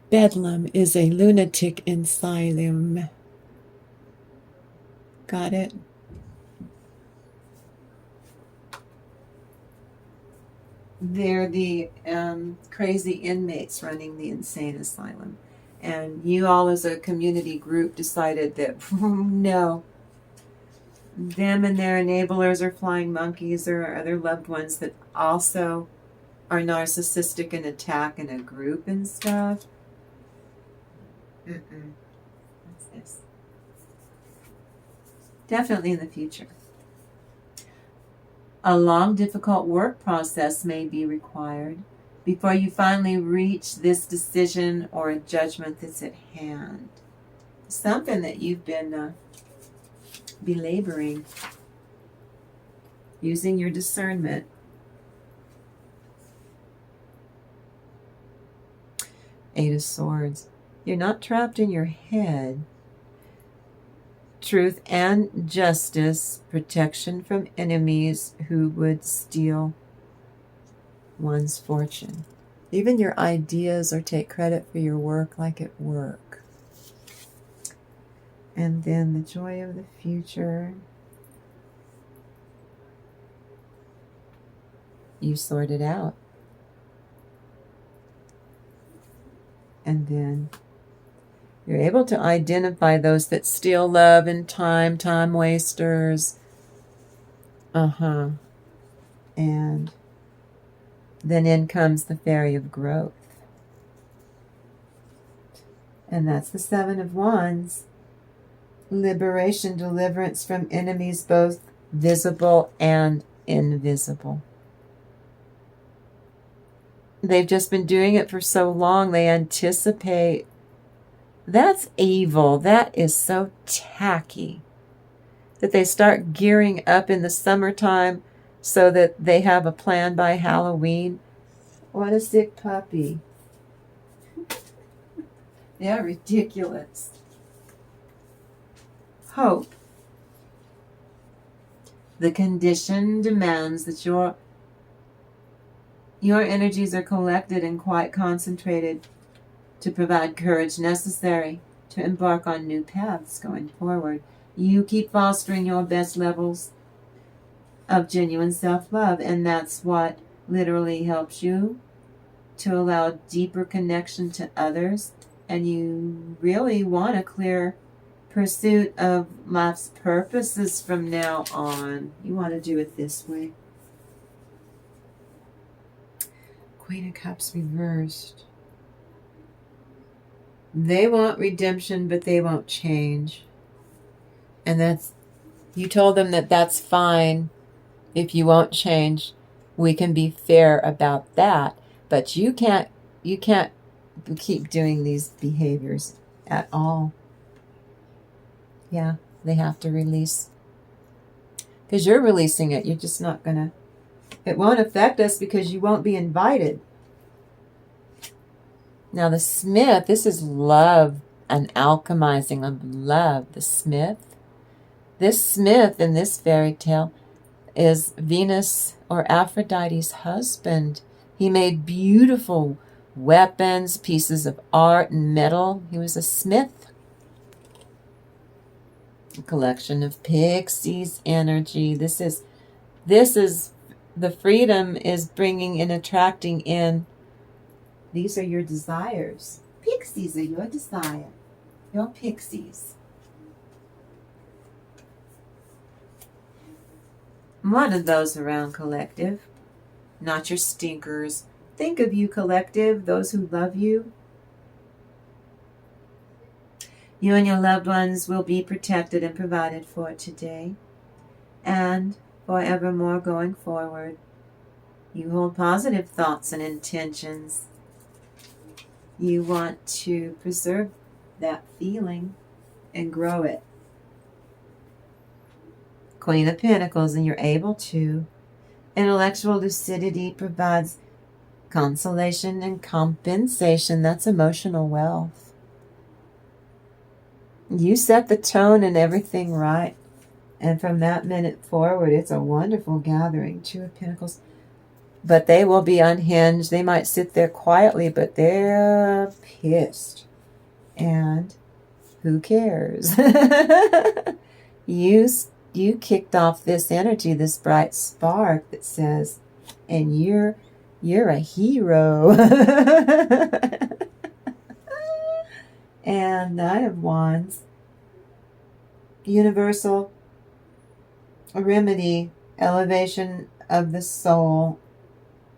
Bedlam is a lunatic asylum. Got it? They're the crazy inmates running the insane asylum. And you all as a community group decided that, no, them and their enablers are flying monkeys or other loved ones that also are narcissistic and attack in a group and stuff. What's this? Definitely in the future. A long, difficult work process may be required before you finally reach this decision or a judgment that's at hand. Something that you've been belaboring, using your discernment. Eight of Swords. You're not trapped in your head. Truth and justice, protection from enemies who would steal one's fortune. Even your ideas or take credit for your work like at work. And then the joy of the future. You sort it out. And then you're able to identify those that steal love and time wasters. And then in comes the Fairy of Growth. And that's the Seven of Wands. Liberation, deliverance from enemies, both visible and invisible. They've just been doing it for so long, they anticipate. That's evil. That is so tacky. That they start gearing up in the summertime so that they have a plan by Halloween. What a sick puppy. They're ridiculous. Hope. The condition demands that your energies are collected and quite concentrated to provide courage necessary to embark on new paths going forward. You keep fostering your best levels of genuine self-love, and that's what literally helps you to allow deeper connection to others. And you really want a clear pursuit of life's purposes from now on. You want to do it this way. Queen of Cups reversed. They want redemption, but they won't change. And that's, you told them that that's fine if you won't change. We can be fair about that. But you can't keep doing these behaviors at all. Yeah, they have to release. Because you're releasing it. You're just not going to. It won't affect us because you won't be invited. Now the Smith, this is love, an alchemizing of love. The Smith. This Smith in this fairy tale is Venus or Aphrodite's husband. He made beautiful weapons, pieces of art and metal. He was a smith. A collection of pixies energy. This is the freedom is bringing and attracting in. These are your desires. Pixies are your desire. Your pixies. One of those around, collective. Not your stinkers. Think of you, collective, those who love you. You and your loved ones will be protected and provided for today and forevermore going forward. You hold positive thoughts and intentions. You want to preserve that feeling and grow it. Queen of Pentacles, and you're able to. Intellectual lucidity provides consolation and compensation. That's emotional wealth. You set the tone and everything right. And from that minute forward, it's a wonderful gathering. Two of Pentacles. But they will be unhinged. They might sit there quietly, but they're pissed. And who cares? You kicked off this energy, this bright spark that says, and you're a hero. And Knight of Wands. Universal remedy, elevation of the soul,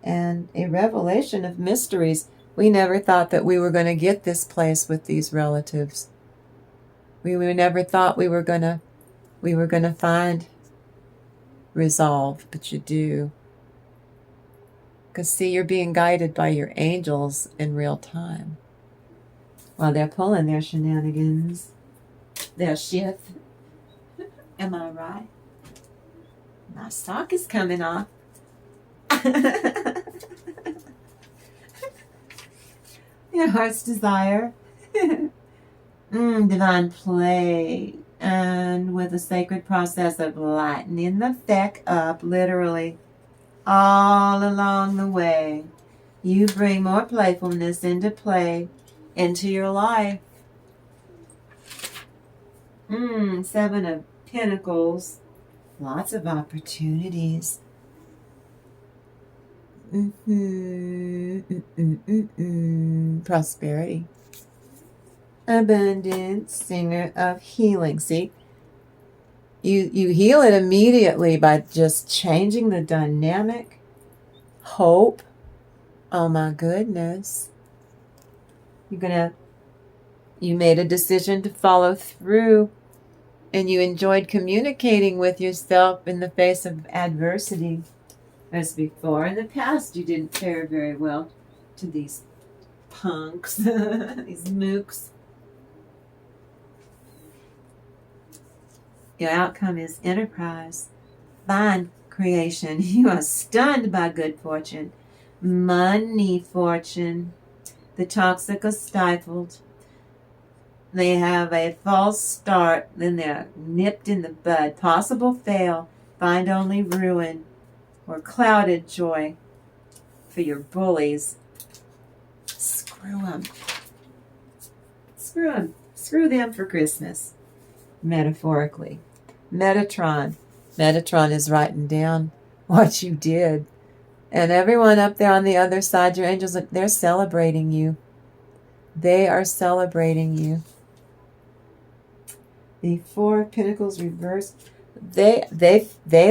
and a revelation of mysteries. We never thought that we were going to get this place with these relatives. We never thought we were going to find resolve, but you do. Because, see, you're being guided by your angels in real time. While they're pulling their shenanigans, their shit. Am I right? My sock is coming off. Your heart's desire. Divine play. And with the sacred process of lightening the feck up, literally, all along the way, you bring more playfulness into play, into your life. Seven of Pentacles. Lots of opportunities. Prosperity. Abundance. Singer of healing. See? You heal it immediately by just changing the dynamic. Hope. Oh my goodness. You made a decision to follow through, and you enjoyed communicating with yourself in the face of adversity. As before, in the past, you didn't fare very well to these punks, these mooks. Your outcome is enterprise, fine creation. You are stunned by good fortune, money fortune. The toxic are stifled. They have a false start, then they're nipped in the bud. Possible fail, find only ruin, or clouded joy for your bullies. Screw them. Screw them. Screw them for Christmas. Metaphorically. Metatron. Metatron is writing down what you did. And everyone up there on the other side, your angels, they're celebrating you. They are celebrating you. The Four of Pentacles reversed. They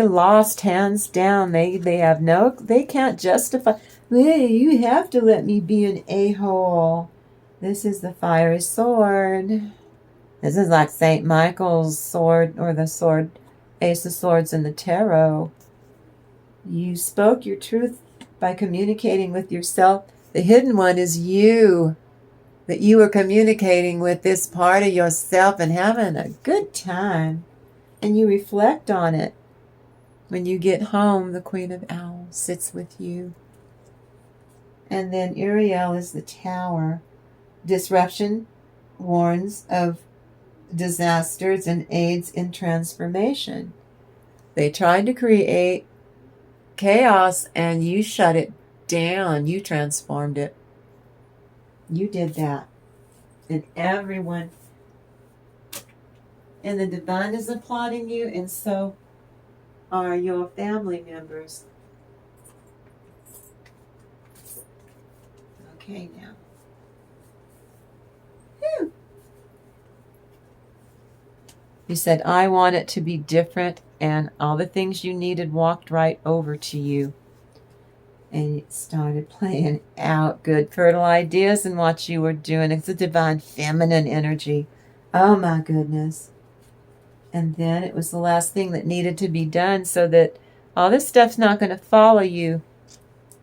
lost hands down. They can't justify. Hey, you have to let me be an a-hole. This is the fiery sword. This is like St. Michael's sword, or the sword, Ace of Swords in the tarot. You spoke your truth by communicating with yourself. The hidden one is you. That you were communicating with this part of yourself and having a good time. And you reflect on it. When you get home, the Queen of Owls sits with you. And then Uriel is the Tower. Disruption warns of disasters and aids in transformation. They tried to create chaos and you shut it down. You transformed it. You did that. And everyone in the divine is applauding you, and so are your family members. Okay, now. Whew. You said, I want it to be different, and all the things you needed walked right over to you. And it started playing out. Good, fertile ideas and what you were doing. It's a divine feminine energy. Oh my goodness. And then it was the last thing that needed to be done so that all this stuff's not going to follow you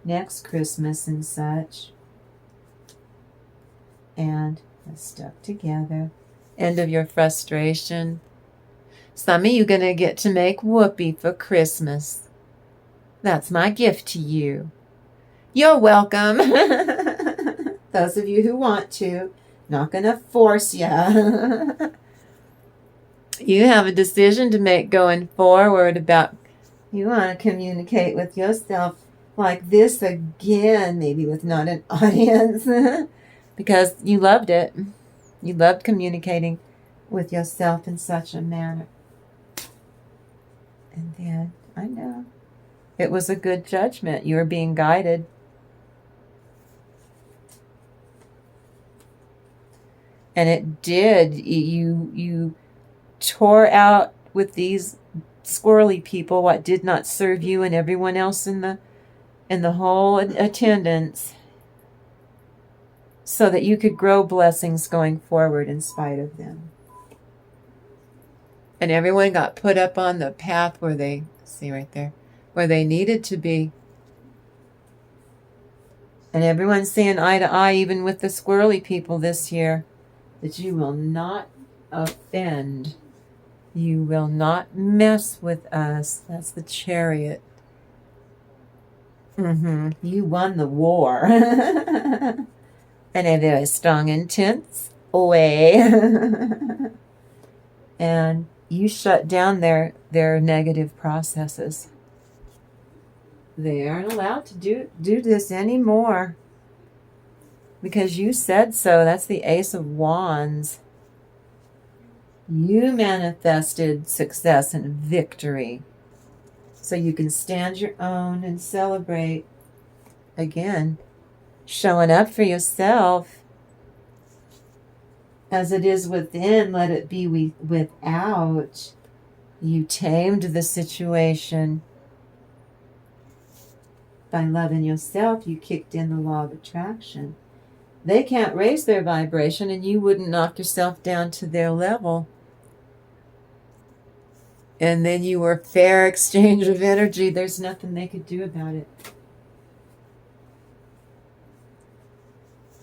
next Christmas and such. And it's stuck together. End of your frustration. Some of you going to get to make whoopee for Christmas. That's my gift to you. You're welcome. Those of you who want to. Not going to force you. You have a decision to make going forward about you want to communicate with yourself like this again, maybe with not an audience, because you loved it. You loved communicating with yourself in such a manner. And then, I know, it was a good judgment. You were being guided. And it did. You tore out with these squirrely people what did not serve you and everyone else in the whole attendance, so that you could grow blessings going forward in spite of them. And everyone got put up on the path where they, see right there, where they needed to be. And everyone's saying eye to eye, even with the squirrely people this year, that you will not offend. You will not mess with us. That's the Chariot. You won the war. In a very strong, intense way. And you shut down their negative processes. They aren't allowed to do this anymore. Because you said so. That's the Ace of Wands. You manifested success and victory. So you can stand your own and celebrate. Again, showing up for yourself. As it is within, let it be without. You tamed the situation. By loving yourself, you kicked in the law of attraction. They can't raise their vibration, and you wouldn't knock yourself down to their level. And then you were fair exchange of energy. There's nothing they could do about it.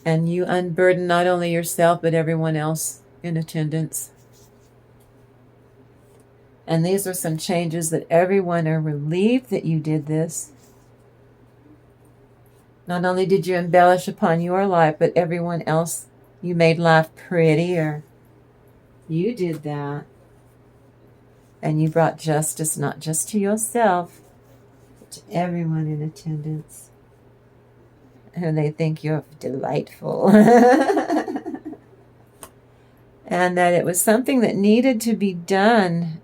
And you unburden not only yourself, but everyone else in attendance. And these are some changes that everyone are relieved that you did this. Not only did you embellish upon your life, but everyone else, you made life prettier. You did that. And you brought justice not just to yourself, but to everyone in attendance. And they think you're delightful. And that it was something that needed to be done.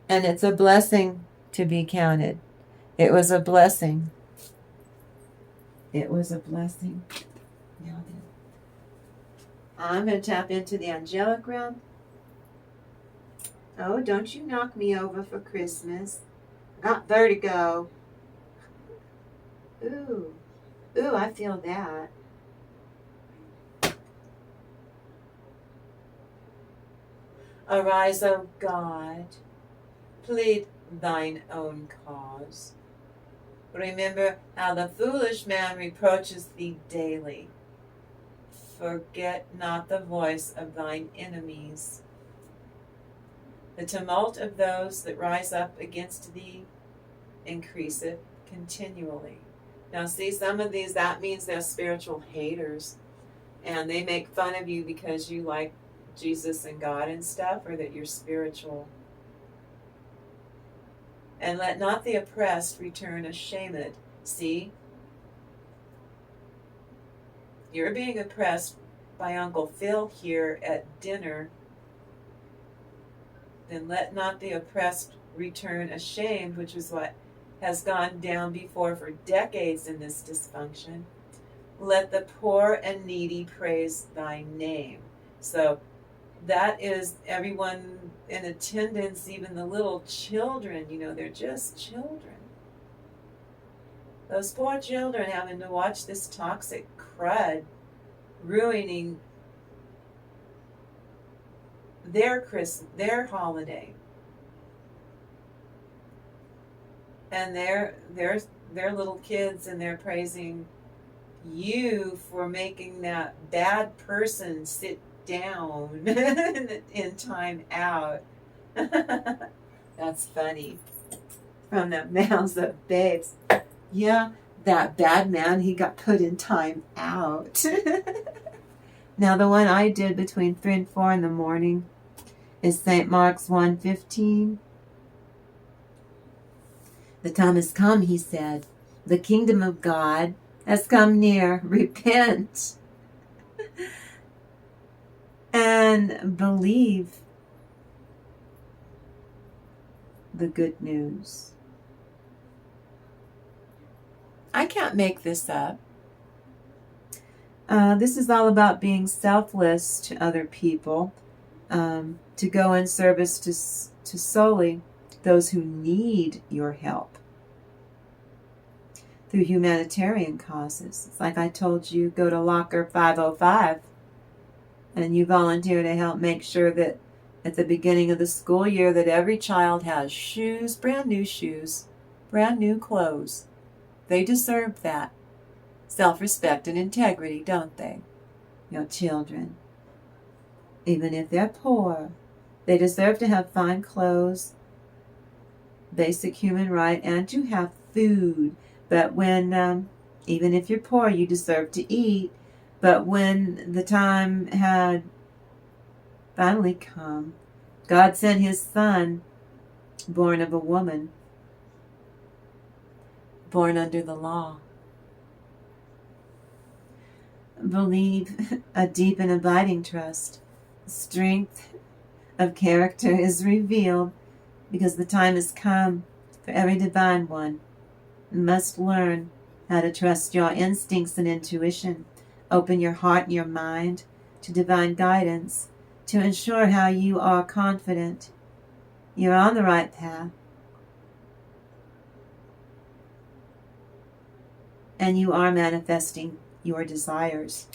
And it's a blessing to be counted. It was a blessing. It was a blessing. Now then, I'm going to tap into the angelic realm. Oh, don't you knock me over for Christmas. Got vertigo. Ooh, I feel that. Arise, O God, plead thine own cause. Remember how the foolish man reproaches thee daily. Forget not the voice of thine enemies. The tumult of those that rise up against thee increaseth continually. Now see, some of these, that means they're spiritual haters. And they make fun of you because you like Jesus and God and stuff, or that you're spiritual. And let not the oppressed return ashamed. See? You're being oppressed by Uncle Phil here at dinner. Then let not the oppressed return ashamed, which is what has gone down before for decades in this dysfunction. Let the poor and needy praise thy name. So that is everyone in attendance, even the little children, they're just children. Those poor children having to watch this toxic crud ruining their holiday. And they're little kids, and they're praising you for making that bad person sit down in time out. That's funny. From the mouths of babes. Yeah, that bad man, he got put in time out. Now the one I did between 3 and 4 in the morning is St. Mark's 1:15. The time has come, he said. The kingdom of God has come near. Repent and believe the good news. I can't make this up. This is all about being selfless to other people, to go in service to solely those who need your help through humanitarian causes. It's like I told you, go to Locker 505 and you volunteer to help make sure that at the beginning of the school year that every child has shoes, brand new clothes. They deserve that. Self-respect and integrity, don't they? Your children. Even if they're poor, they deserve to have fine clothes, basic human right, and to have food. But when, even if you're poor, you deserve to eat. But when the time had finally come, God sent his son, born of a woman, born under the law. Believe a deep and abiding trust. Strength of character is revealed because the time has come for every divine one. You must learn how to trust your instincts and intuition. Open your heart and your mind to divine guidance to ensure how you are confident you're on the right path and you are manifesting your desires.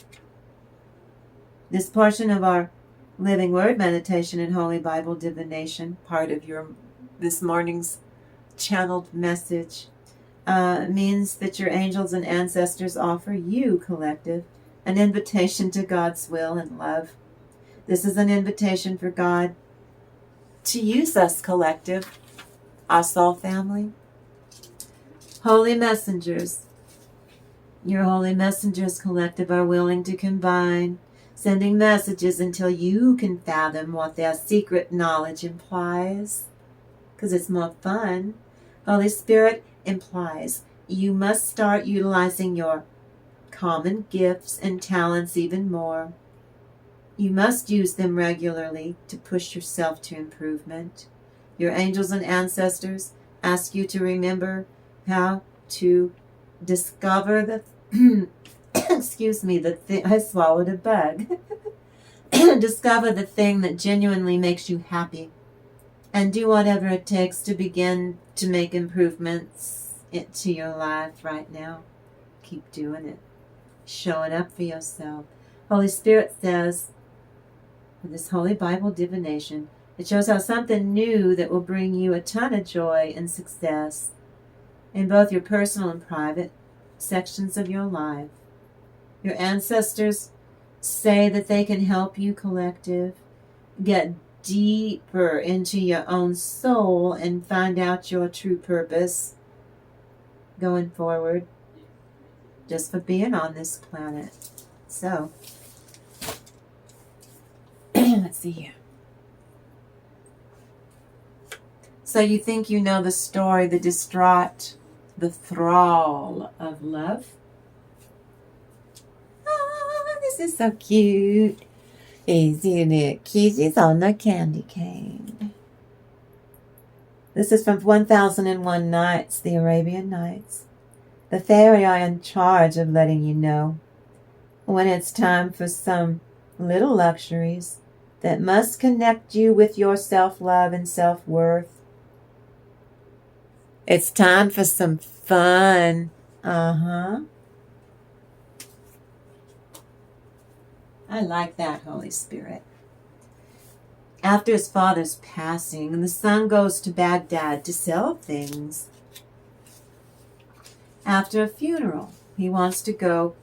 This portion of our Living Word meditation and Holy Bible divination, part of this morning's channeled message, means that your angels and ancestors offer you, collective, an invitation to God's will and love. This is an invitation for God to use us, collective, our soul family. Holy messengers, your holy messengers, collective, are willing to combine, sending messages until you can fathom what their secret knowledge implies, because it's more fun. Holy Spirit implies you must start utilizing your common gifts and talents even more. You must use them regularly to push yourself to improvement. Your angels and ancestors ask you to remember how to discover the I swallowed a bug. Discover the thing that genuinely makes you happy and do whatever it takes to begin to make improvements into your life right now. Keep doing it. Showing up for yourself. Holy Spirit says, with this Holy Bible divination, it shows how something new that will bring you a ton of joy and success in both your personal and private sections of your life. Your ancestors say that they can help you, collective, get deeper into your own soul and find out your true purpose going forward, just for being on this planet. So, let's see here. So you think you know the story, the distraught, the thrall of love? Oh, this is so cute. Isn't it cute? She's on the candy cane. This is from 1001 Nights, the Arabian Nights. The fairy are in charge of letting you know when it's time for some little luxuries that must connect you with your self-love and self-worth. It's time for some fun. I like that, Holy Spirit. After his father's passing, the son goes to Baghdad to sell things. After a funeral, he wants to go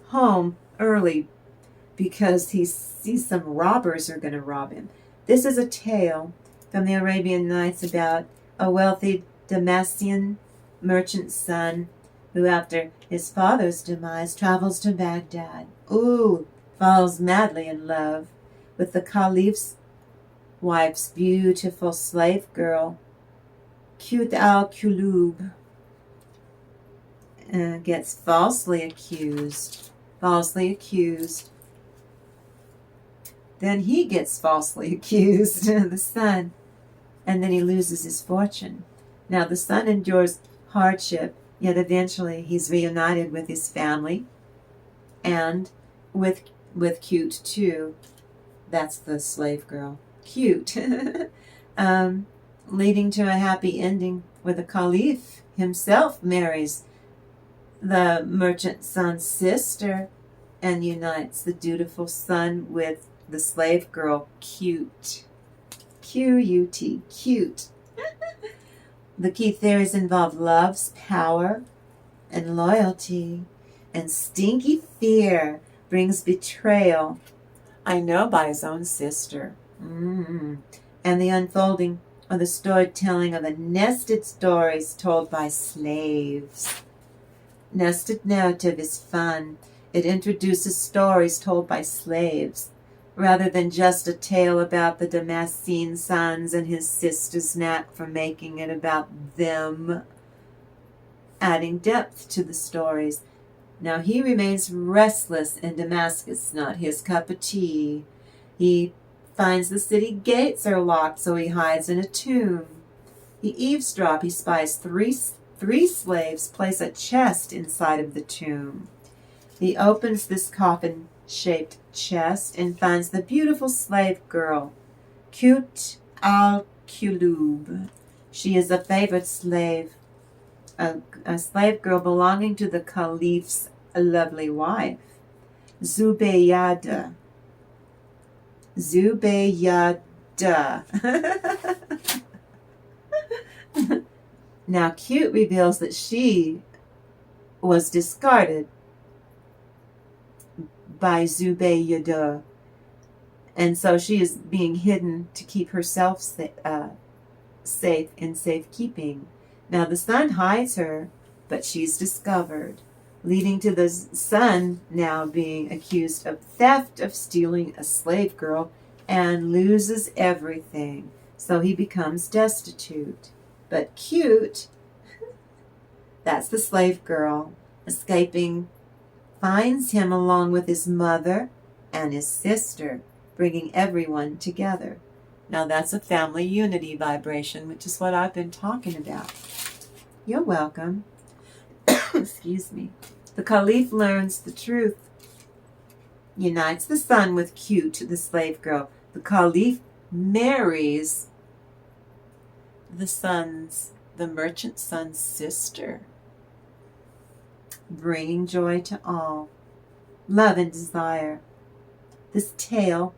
home early because he sees some robbers are going to rob him. This is a tale from the Arabian Nights about a wealthy Damascene merchant's son who, after his father's demise, travels to Baghdad. Falls madly in love with the caliph's wife's beautiful slave girl, Qut al-Qulub. Gets falsely accused. Then he gets falsely accused, the son, and then he loses his fortune. Now the son endures hardship, yet eventually he's reunited with his family and with Qut too. That's the slave girl. Cute. Leading to a happy ending where the caliph himself marries the merchant son's sister and unites the dutiful son with the slave girl, Qut. Q-U-T, cute. The key theories involve love's power and loyalty, and stinky fear brings betrayal. I know, by his own sister. And the unfolding of the storytelling of a nested stories told by slaves. Nested narrative is fun. It introduces stories told by slaves, rather than just a tale about the Damascene son's and his sister's knack for making it about them, adding depth to the stories. Now he remains restless in Damascus, not his cup of tea. He finds the city gates are locked, so he hides in a tomb. He eavesdrops. He spies three slaves place a chest inside of the tomb. He opens this coffin-shaped chest and finds the beautiful slave girl, Kut al-Kulub. She is a favorite slave, a slave girl belonging to the caliph's lovely wife, Zubaydah. Now, Cute reveals that she was discarded by Zubaydah, and so she is being hidden to keep herself safe in safekeeping. Now, the son hides her, but she's discovered, leading to the son now being accused of theft of stealing a slave girl and loses everything. So he becomes destitute. But Cute, that's the slave girl, escaping, finds him along with his mother and his sister, bringing everyone together. Now that's a family unity vibration, which is what I've been talking about. You're welcome. Excuse me. The Caliph learns the truth, unites the son with Cute, the slave girl. The Caliph marries the merchant son's sister, bringing joy to all, love and desire. This tale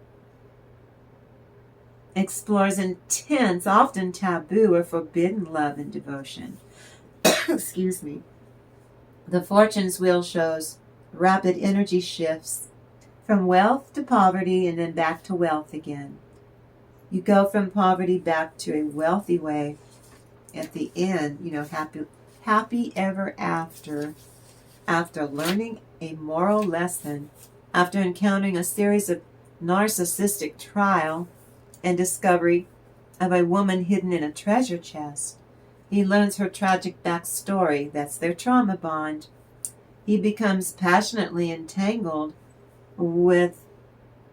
explores intense, often taboo or forbidden love and devotion. Excuse me. The Fortune's Wheel shows rapid energy shifts from wealth to poverty and then back to wealth again. You go from poverty back to a wealthy way at the end, happy ever after learning a moral lesson, after encountering a series of narcissistic trial and discovery of a woman hidden in a treasure chest. He learns her tragic backstory. That's their trauma bond. He becomes passionately entangled with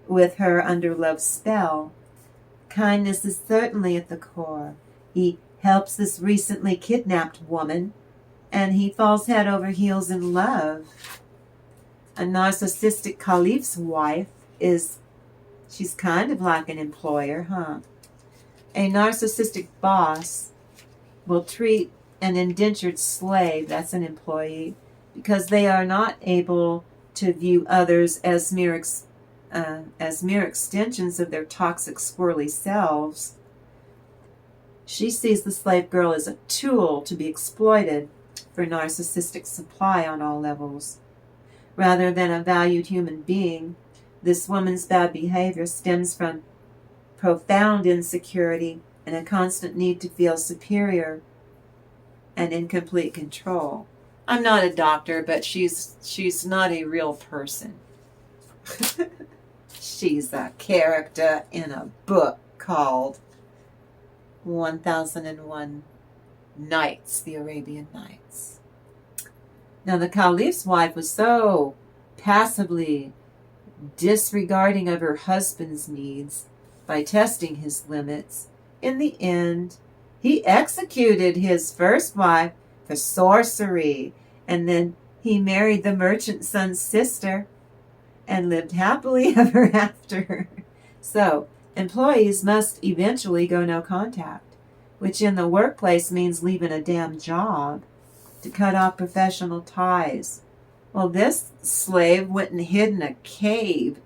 her under love's spell. Kindness is certainly at the core. He helps this recently kidnapped woman, and he falls head over heels in love. A narcissistic caliph's wife she's kind of like an employer, huh? A narcissistic boss will treat an indentured slave, that's an employee, because they are not able to view others as mere extensions of their toxic, squirrely selves. She sees the slave girl as a tool to be exploited for narcissistic supply on all levels. Rather than a valued human being, this woman's bad behavior stems from profound insecurity and a constant need to feel superior and in complete control. I'm not a doctor, but she's not a real person. She's a character in a book called 1001 Nights, the Arabian Nights. Now, the Caliph's wife was so passively disregarding of her husband's needs by testing his limits. In the end, he executed his first wife for sorcery, and then he married the merchant son's sister and lived happily ever after. So, employees must eventually go no contact, which in the workplace means leaving a damn job to cut off professional ties. Well, this slave went and hid in a cave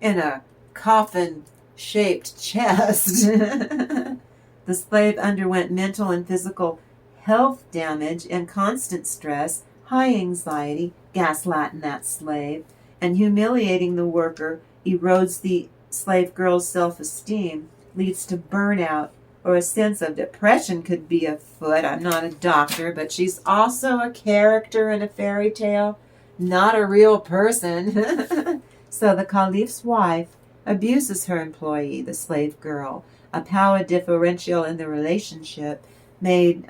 in a coffin shaped chest. The slave underwent mental and physical health damage and constant stress, high anxiety, gaslighting that slave, and humiliating the worker erodes the slave girl's self-esteem, leads to burnout, or a sense of depression could be afoot. I'm not a doctor, but she's also a character in a fairy tale, not a real person. So the caliph's wife abuses her employee, the slave girl. A power differential in the relationship made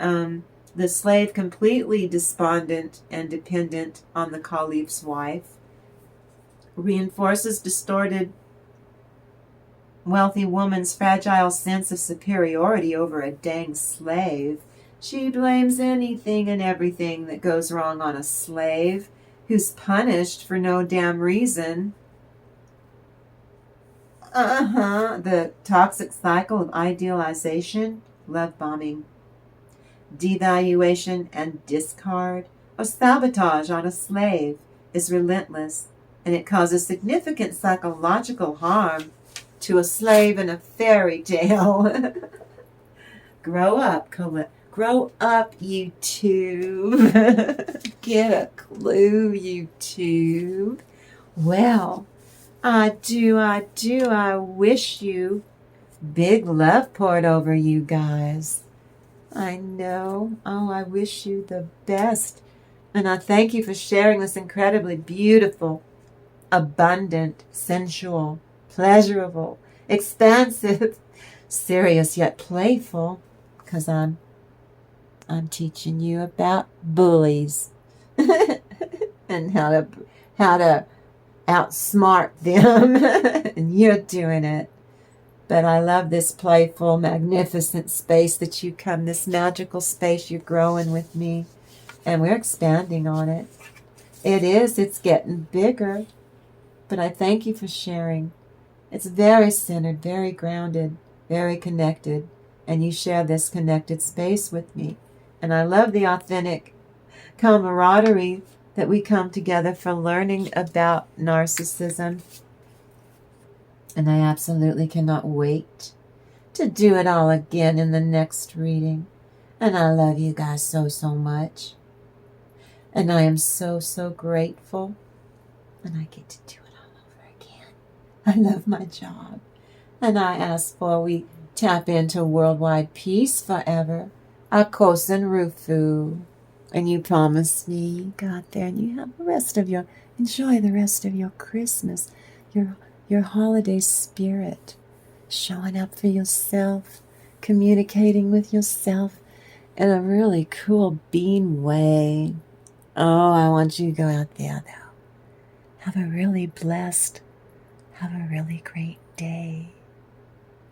the slave completely despondent and dependent on the caliph's wife, reinforces distorted wealthy woman's fragile sense of superiority over a dang slave. She blames anything and everything that goes wrong on a slave who's punished for no damn reason. The toxic cycle of idealization, love bombing, devaluation, and discard or sabotage on a slave is relentless, and it causes significant psychological harm to a slave in a fairy tale. Grow up, grow up, YouTube. Get a clue, YouTube. Well, I wish you big love poured over you guys. I know. Oh, I wish you the best. And I thank you for sharing this incredibly beautiful, abundant, sensual, pleasurable, expansive, serious yet playful, because I'm teaching you about bullies and how to outsmart them. And you're doing it. But I love this playful, magnificent space that you come, this magical space you're growing with me, and we're expanding on it. It's getting bigger, but I thank you for sharing. It's very centered, very grounded, very connected, and you share this connected space with me. And I love the authentic camaraderie that we come together for learning about narcissism. And I absolutely cannot wait to do it all again in the next reading. And I love you guys so, so much. And I am so, so grateful. And I get to do it all over again. I love my job. And I ask for we tap into worldwide peace forever. Akosen Rufu. And you promised me you got there, and you have enjoy the rest of your Christmas, your holiday spirit, showing up for yourself, communicating with yourself in a really cool bean way. Oh, I want you to go out there, though. Have a really blessed, have a really great day.